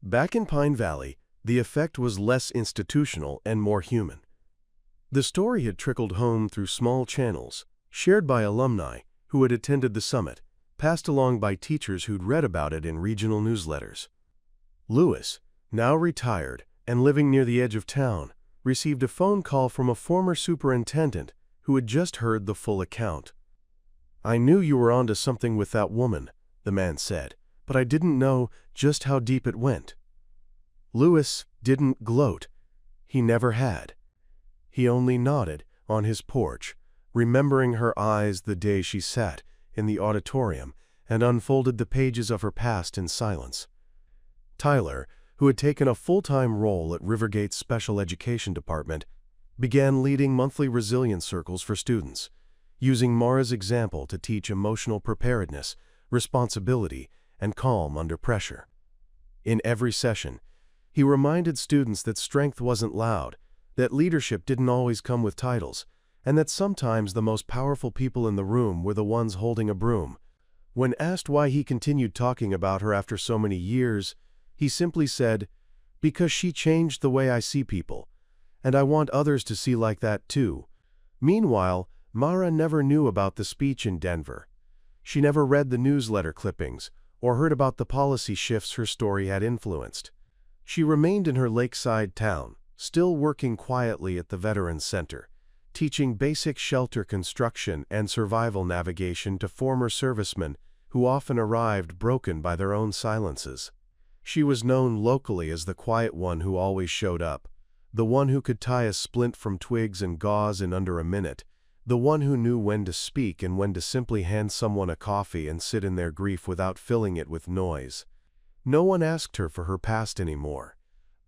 Back in Pine Valley, the effect was less institutional and more human. The story had trickled home through small channels, shared by alumni who had attended the summit, passed along by teachers who'd read about it in regional newsletters. Lewis, now retired and living near the edge of town, received a phone call from a former superintendent who had just heard the full account. "I knew you were onto something with that woman," the man said, "but I didn't know just how deep it went." Lewis didn't gloat. He never had. He only nodded on his porch, remembering her eyes the day she sat in the auditorium and unfolded the pages of her past in silence. Tyler, who had taken a full-time role at Rivergate's Special Education Department, began leading monthly resilience circles for students, using Mara's example to teach emotional preparedness, responsibility, and calm under pressure. In every session, he reminded students that strength wasn't loud, that leadership didn't always come with titles, and that sometimes the most powerful people in the room were the ones holding a broom. When asked why he continued talking about her after so many years, he simply said, "Because she changed the way I see people, and I want others to see like that too." Meanwhile, Mara never knew about the speech in Denver. She never read the newsletter clippings or heard about the policy shifts her story had influenced. She remained in her lakeside town, still working quietly at the Veterans Center, teaching basic shelter construction and survival navigation to former servicemen who often arrived broken by their own silences. She was known locally as the quiet one who always showed up, the one who could tie a splint from twigs and gauze in under a minute, the one who knew when to speak and when to simply hand someone a coffee and sit in their grief without filling it with noise. No one asked her for her past anymore.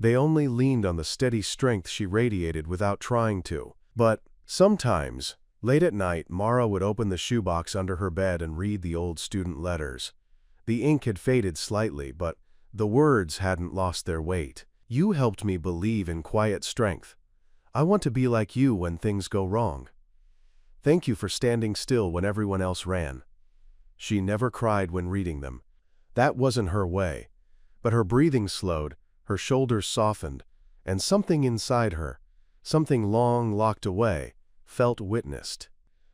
They only leaned on the steady strength she radiated without trying to. But sometimes, late at night, Mara would open the shoebox under her bed and read the old student letters. The ink had faded slightly, but the words hadn't lost their weight. "You helped me believe in quiet strength. I want to be like you when things go wrong. Thank you for standing still when everyone else ran." She never cried when reading them. That wasn't her way. But her breathing slowed, her shoulders softened, and something inside her, something long locked away, felt witnessed.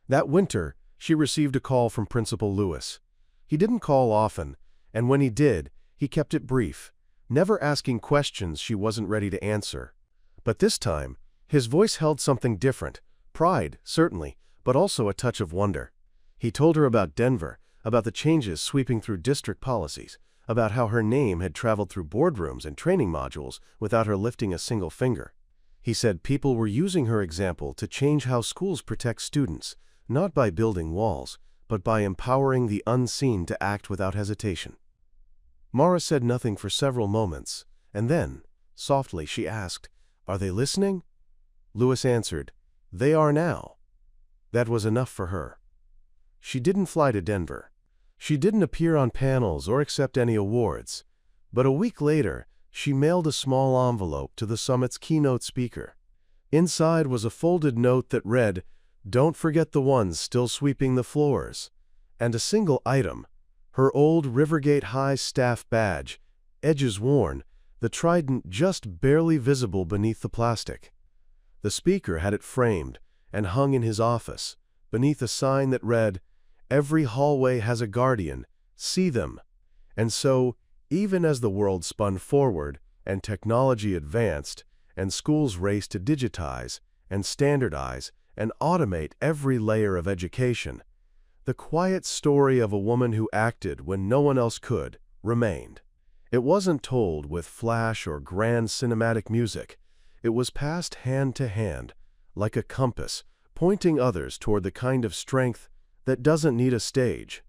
That winter, she received a call from Principal Lewis. He didn't call often, and when he did, he kept it brief, never asking questions she wasn't ready to answer. But this time, his voice held something different, pride, certainly, but also a touch of wonder. He told her about Denver, about the changes sweeping through district policies, about how her name had traveled through boardrooms and training modules without her lifting a single finger. He said people were using her example to change how schools protect students, not by building walls, but by empowering the unseen to act without hesitation. Mara said nothing for several moments, and then, softly, she asked, "Are they listening?" Lewis answered, "They are now." That was enough for her. She didn't fly to Denver. She didn't appear on panels or accept any awards. But a week later, she mailed a small envelope to the summit's keynote speaker. Inside was a folded note that read, "Don't forget the ones still sweeping the floors," and a single item, her old Rivergate High staff badge, edges worn, the trident just barely visible beneath the plastic. The speaker had it framed and hung in his office, beneath a sign that read, "Every hallway has a guardian, see them." And so, even as the world spun forward, and technology advanced, and schools raced to digitize, and standardize, and automate every layer of education, the quiet story of a woman who acted when no one else could remained. It wasn't told with flash or grand cinematic music. It was passed hand to hand, like a compass, pointing others toward the kind of strength that doesn't need a stage.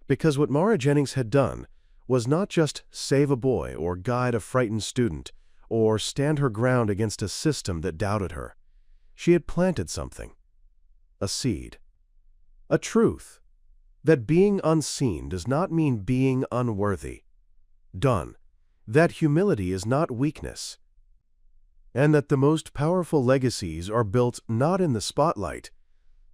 Because what Mara Jennings had done was not just save a boy or guide a frightened student or stand her ground against a system that doubted her. She had planted something, a seed, a truth, that being unseen does not mean being unworthy. Done. That humility is not weakness. And that the most powerful legacies are built not in the spotlight,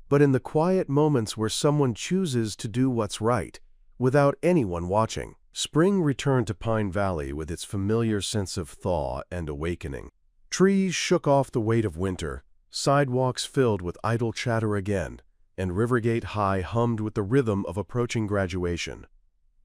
but in the quiet moments where someone chooses to do what's right, without anyone watching. Spring returned to Pine Valley with its familiar sense of thaw and awakening. Trees shook off the weight of winter, sidewalks filled with idle chatter again, and Rivergate High hummed with the rhythm of approaching graduation.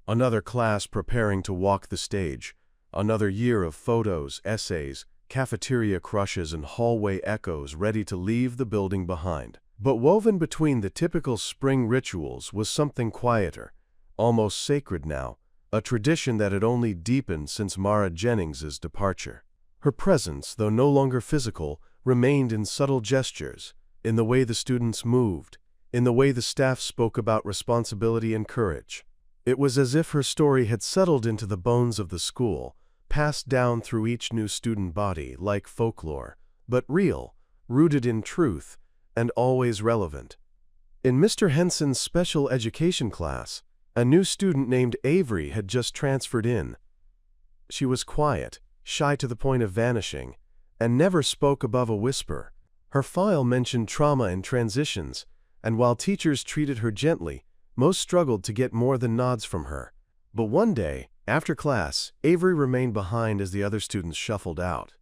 Another class preparing to walk the stage, another year of photos, essays, cafeteria crushes, and hallway echoes ready to leave the building behind. But woven between the typical spring rituals was something quieter, almost sacred now, a tradition that had only deepened since Mara Jennings's departure. Her presence, though no longer physical, remained in subtle gestures, in the way the students moved, in the way the staff spoke about responsibility and courage. It was as if her story had settled into the bones of the school, passed down through each new student body like folklore, but real, rooted in truth, and always relevant. In Mr. Henson's special education class, a new student named Avery had just transferred in. She was quiet, shy to the point of vanishing, and never spoke above a whisper. Her file mentioned trauma and transitions, and while teachers treated her gently, most struggled to get more than nods from her. But one day, after class, Avery remained behind as the other students shuffled out.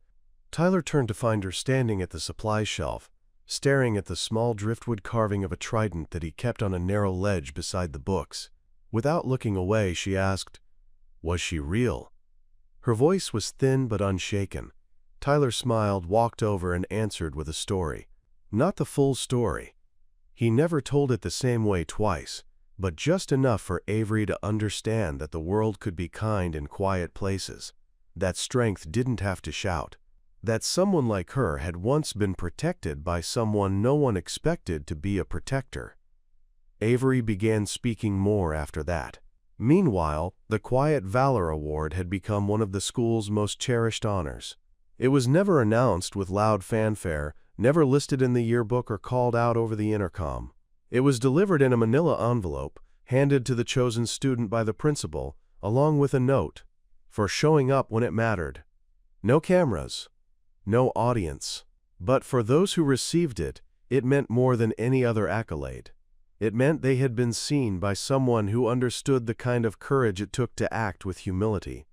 Tyler turned to find her standing at the supply shelf, staring at the small driftwood carving of a trident that he kept on a narrow ledge beside the books. Without looking away, she asked, "Was she real?" Her voice was thin but unshaken. Tyler smiled, walked over, and answered with a story. Not the full story. He never told it the same way twice, but just enough for Avery to understand that the world could be kind in quiet places, that strength didn't have to shout, that someone like her had once been protected by someone no one expected to be a protector. Avery began speaking more after that. Meanwhile, the Quiet Valor Award had become one of the school's most cherished honors. It was never announced with loud fanfare, never listed in the yearbook or called out over the intercom. It was delivered in a manila envelope, handed to the chosen student by the principal, along with a note, for showing up when it mattered. No cameras, no audience. But for those who received it, it meant more than any other accolade. It meant they had been seen by someone who understood the kind of courage it took to act with humility.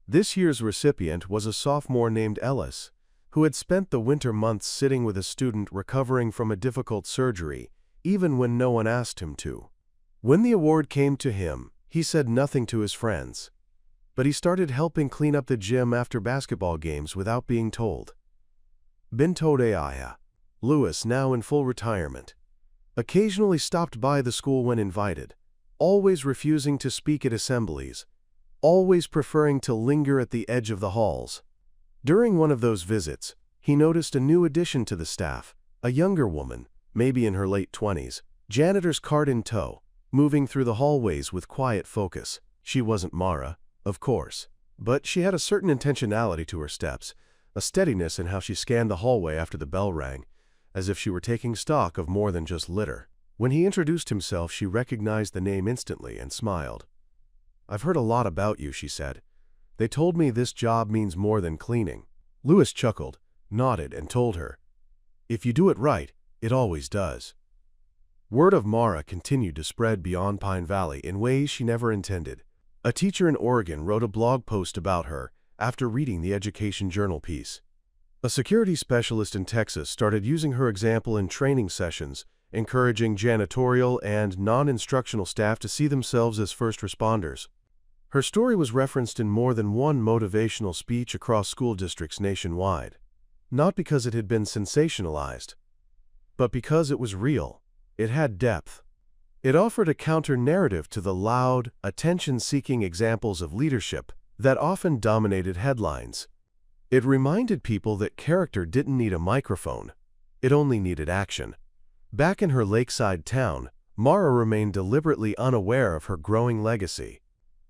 This year's recipient was a sophomore named Ellis, who had spent the winter months sitting with a student recovering from a difficult surgery, even when no one asked him to. When the award came to him, he said nothing to his friends, but he started helping clean up the gym after basketball games without being told. Bintodeaya, Lewis, now in full retirement, occasionally stopped by the school when invited, always refusing to speak at assemblies, always preferring to linger at the edge of the halls. During one of those visits, he noticed a new addition to the staff, a younger woman, maybe in her late 20s, janitor's cart in tow, moving through the hallways with quiet focus. She wasn't Mara, of course, but she had a certain intentionality to her steps, a steadiness in how she scanned the hallway after the bell rang, as if she were taking stock of more than just litter. When he introduced himself, she recognized the name instantly and smiled. "I've heard a lot about you," she said. "They told me this job means more than cleaning." Lewis chuckled, nodded, and told her, "If you do it right, it always does." Word of Mara continued to spread beyond Pine Valley in ways she never intended. A teacher in Oregon wrote a blog post about her after reading the Education Journal piece. A security specialist in Texas started using her example in training sessions, encouraging janitorial and non-instructional staff to see themselves as first responders. Her story was referenced in more than one motivational speech across school districts nationwide, not because it had been sensationalized, but because it was real. It had depth. It offered a counter-narrative to the loud, attention-seeking examples of leadership that often dominated headlines. It reminded people that character didn't need a microphone. It only needed action. Back in her lakeside town, Mara remained deliberately unaware of her growing legacy.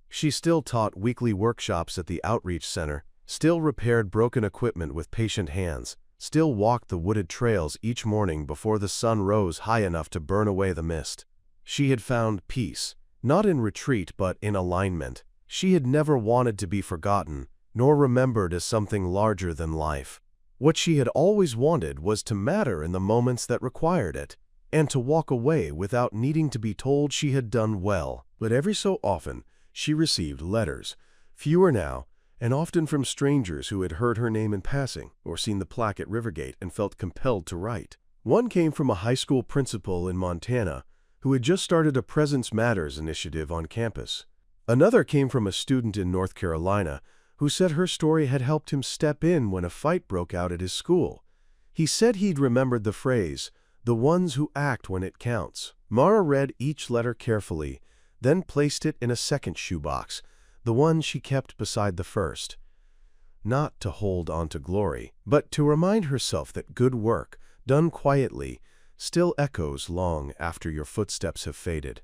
She still taught weekly workshops at the outreach center, still repaired broken equipment with patient hands, still walked the wooded trails each morning before the sun rose high enough to burn away the mist. She had found peace, not in retreat but in alignment. She had never wanted to be forgotten, nor remembered as something larger than life. What she had always wanted was to matter in the moments that required it, and to walk away without needing to be told she had done well. But every so often, she received letters, fewer now, and often from strangers who had heard her name in passing or seen the plaque at Rivergate and felt compelled to write. One came from a high school principal in Montana who had just started a Presence Matters initiative on campus. Another came from a student in North Carolina who said her story had helped him step in when a fight broke out at his school. He said he'd remembered the phrase, "the ones who act when it counts." Mara read each letter carefully, then placed it in a second shoebox, the one she kept beside the first. Not to hold on to glory, but to remind herself that good work, done quietly, still echoes long after your footsteps have faded.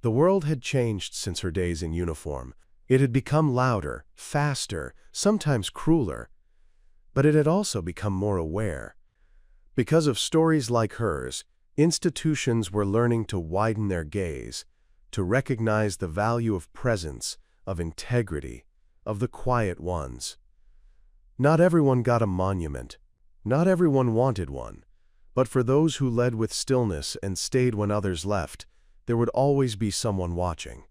The world had changed since her days in uniform. It had become louder, faster, sometimes crueler, but it had also become more aware. Because of stories like hers, institutions were learning to widen their gaze, to recognize the value of presence, of integrity, of the quiet ones. Not everyone got a monument. Not everyone wanted one. But for those who led with stillness and stayed when others left, there would always be someone watching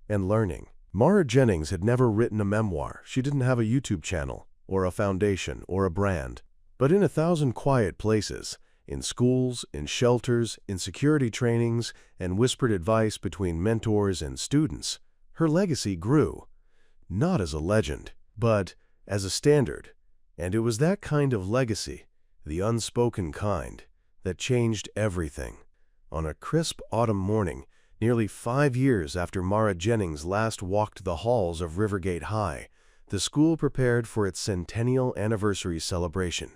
and learning. Mara Jennings had never written a memoir. She didn't have a YouTube channel, or a foundation, or a brand. But in 1,000 quiet places, in schools, in shelters, in security trainings, and whispered advice between mentors and students, her legacy grew. Not as a legend, but as a standard. And it was that kind of legacy, the unspoken kind, that changed everything. On a crisp autumn morning, nearly 5 years after Mara Jennings last walked the halls of Rivergate High, the school prepared for its centennial anniversary celebration.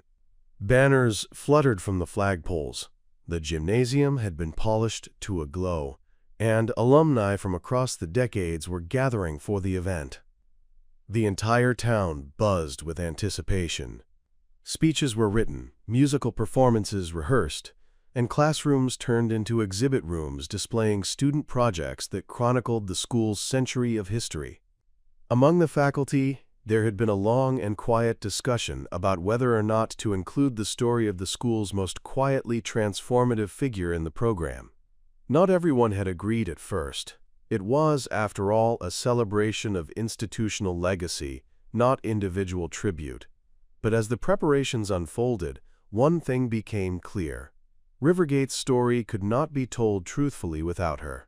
Banners fluttered from the flagpoles. The gymnasium had been polished to a glow, and alumni from across the decades were gathering for the event. The entire town buzzed with anticipation. Speeches were written, musical performances rehearsed, and classrooms turned into exhibit rooms displaying student projects that chronicled the school's century of history. Among the faculty, there had been a long and quiet discussion about whether or not to include the story of the school's most quietly transformative figure in the program. Not everyone had agreed at first. It was, after all, a celebration of institutional legacy, not individual tribute. But as the preparations unfolded, one thing became clear. Rivergate's story could not be told truthfully without her.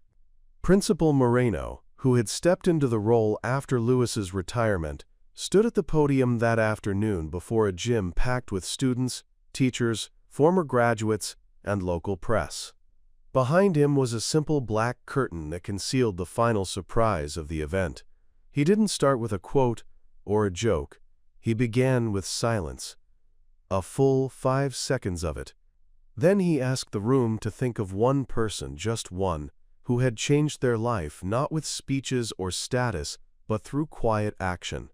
Principal Moreno, who had stepped into the role after Lewis's retirement, stood at the podium that afternoon before a gym packed with students, teachers, former graduates, and local press. Behind him was a simple black curtain that concealed the final surprise of the event. He didn't start with a quote or a joke. He began with silence. A full 5 seconds of it. Then he asked the room to think of one person, just one, who had changed their life not with speeches or status, but through quiet action.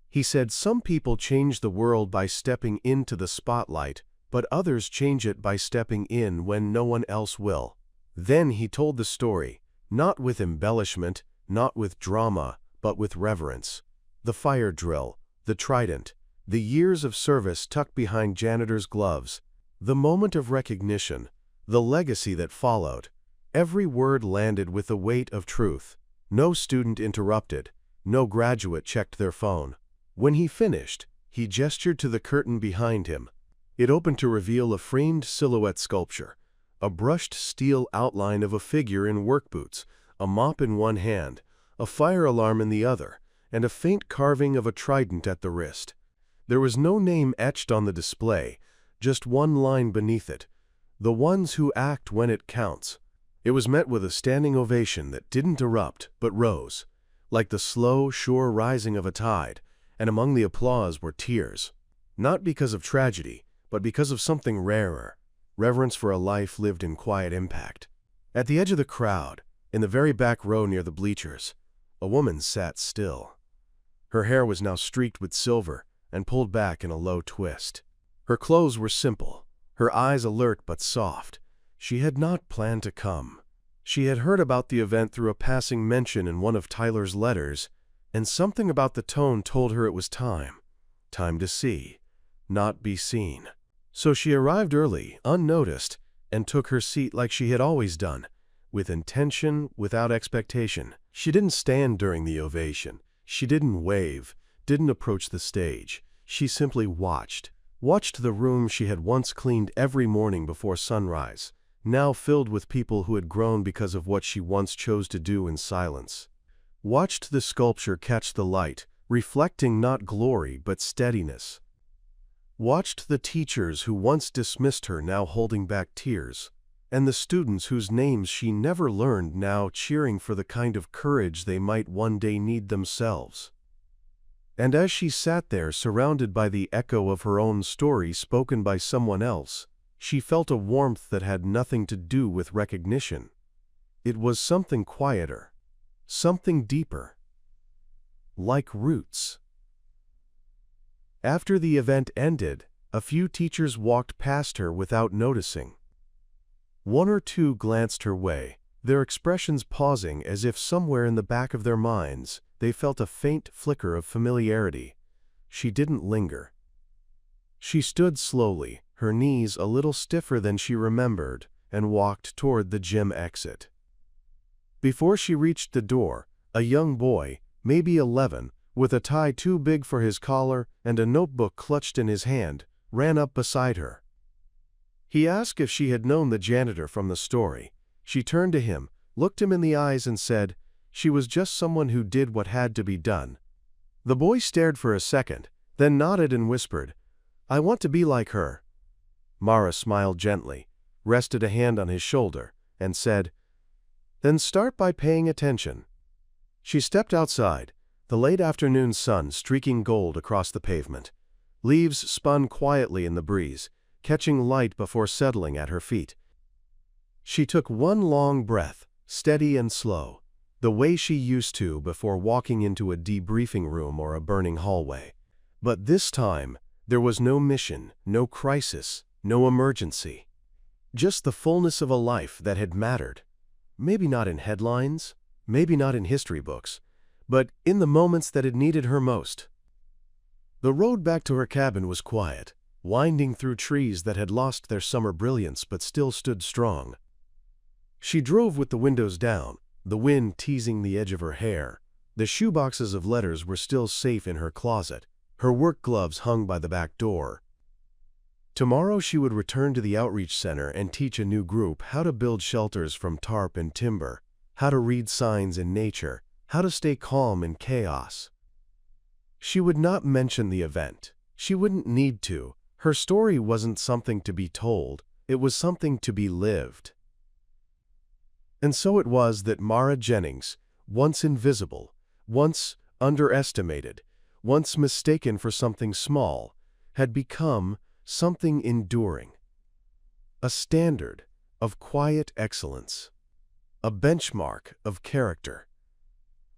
He said some people change the world by stepping into the spotlight, but others change it by stepping in when no one else will. Then he told the story, not with embellishment, not with drama, but with reverence. The fire drill, the Trident, the years of service tucked behind Janitor's gloves, the moment of recognition, the legacy that followed. Every word landed with the weight of truth. No student interrupted. No graduate checked their phone. When he finished, he gestured to the curtain behind him. It opened to reveal a framed silhouette sculpture, a brushed steel outline of a figure in work boots, a mop in one hand, a fire alarm in the other, and a faint carving of a trident at the wrist. There was no name etched on the display, just one line beneath it: "The ones who act when it counts." It was met with a standing ovation that didn't erupt, but rose, like the slow, sure rising of a tide, and among the applause were tears. Not because of tragedy, but because of something rarer: reverence for a life lived in quiet impact. At the edge of the crowd, in the very back row near the bleachers, a woman sat still. Her hair was now streaked with silver and pulled back in a low twist. Her clothes were simple, her eyes alert but soft. She had not planned to come. She had heard about the event through a passing mention in one of Tyler's letters, and something about the tone told her it was time. Time to see, not be seen. So she arrived early, unnoticed, and took her seat like she had always done, with intention, without expectation. She didn't stand during the ovation. She didn't wave, didn't approach the stage. She simply watched the room she had once cleaned every morning before sunrise, now filled with people who had grown because of what she once chose to do in silence. Watched the sculpture catch the light, reflecting not glory but steadiness. Watched the teachers who once dismissed her now holding back tears, and the students whose names she never learned now cheering for the kind of courage they might one day need themselves. And as she sat there surrounded by the echo of her own story spoken by someone else, she felt a warmth that had nothing to do with recognition. It was something quieter, something deeper, like roots. After the event ended, a few teachers walked past her without noticing. One or two glanced her way, their expressions pausing as if somewhere in the back of their minds they felt a faint flicker of familiarity. She didn't linger. She stood slowly, her knees a little stiffer than she remembered, and walked toward the gym exit. Before she reached the door, a young boy, maybe 11, with a tie too big for his collar and a notebook clutched in his hand, ran up beside her. He asked if she had known the janitor from the story. She turned to him, looked him in the eyes and said, she was just someone who did what had to be done. The boy stared for a second, then nodded and whispered, "I want to be like her." Mara smiled gently, rested a hand on his shoulder, and said, "Then start by paying attention." She stepped outside, the late afternoon sun streaking gold across the pavement. Leaves spun quietly in the breeze, catching light before settling at her feet. She took one long breath, steady and slow, the way she used to before walking into a debriefing room or a burning hallway. But this time, there was no mission, no crisis, no emergency. Just the fullness of a life that had mattered. Maybe not in headlines, maybe not in history books, but in the moments that had needed her most. The road back to her cabin was quiet, winding through trees that had lost their summer brilliance but still stood strong. She drove with the windows down, the wind teasing the edge of her hair. The shoeboxes of letters were still safe in her closet, her work gloves hung by the back door. Tomorrow she would return to the outreach center and teach a new group how to build shelters from tarp and timber, how to read signs in nature, how to stay calm in chaos. She would not mention the event. She wouldn't need to. Her story wasn't something to be told, it was something to be lived. And so it was that Mara Jennings, once invisible, once underestimated, once mistaken for something small, had become something enduring. A standard of quiet excellence. A benchmark of character.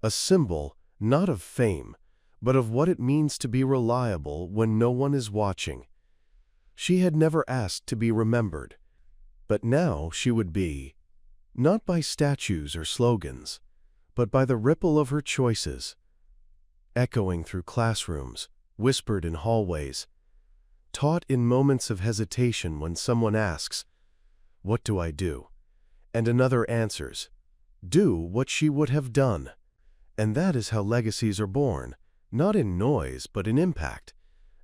A symbol not of fame, but of what it means to be reliable when no one is watching. She had never asked to be remembered, but now she would be, not by statues or slogans, but by the ripple of her choices, echoing through classrooms, whispered in hallways, taught in moments of hesitation when someone asks, "What do I do?" and another answers, "Do what she would have done." And that is how legacies are born, not in noise but in impact,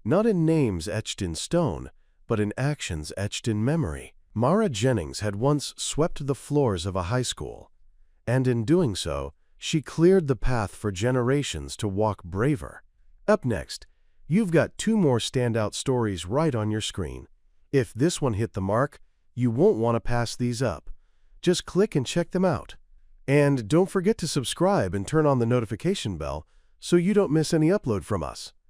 not in names etched in stone, but in actions etched in memory. Mara Jennings had once swept the floors of a high school, and in doing so, she cleared the path for generations to walk braver. Up next, you've got two more standout stories right on your screen. If this one hit the mark, you won't want to pass these up. Just click and check them out. And don't forget to subscribe and turn on the notification bell so you don't miss any upload from us.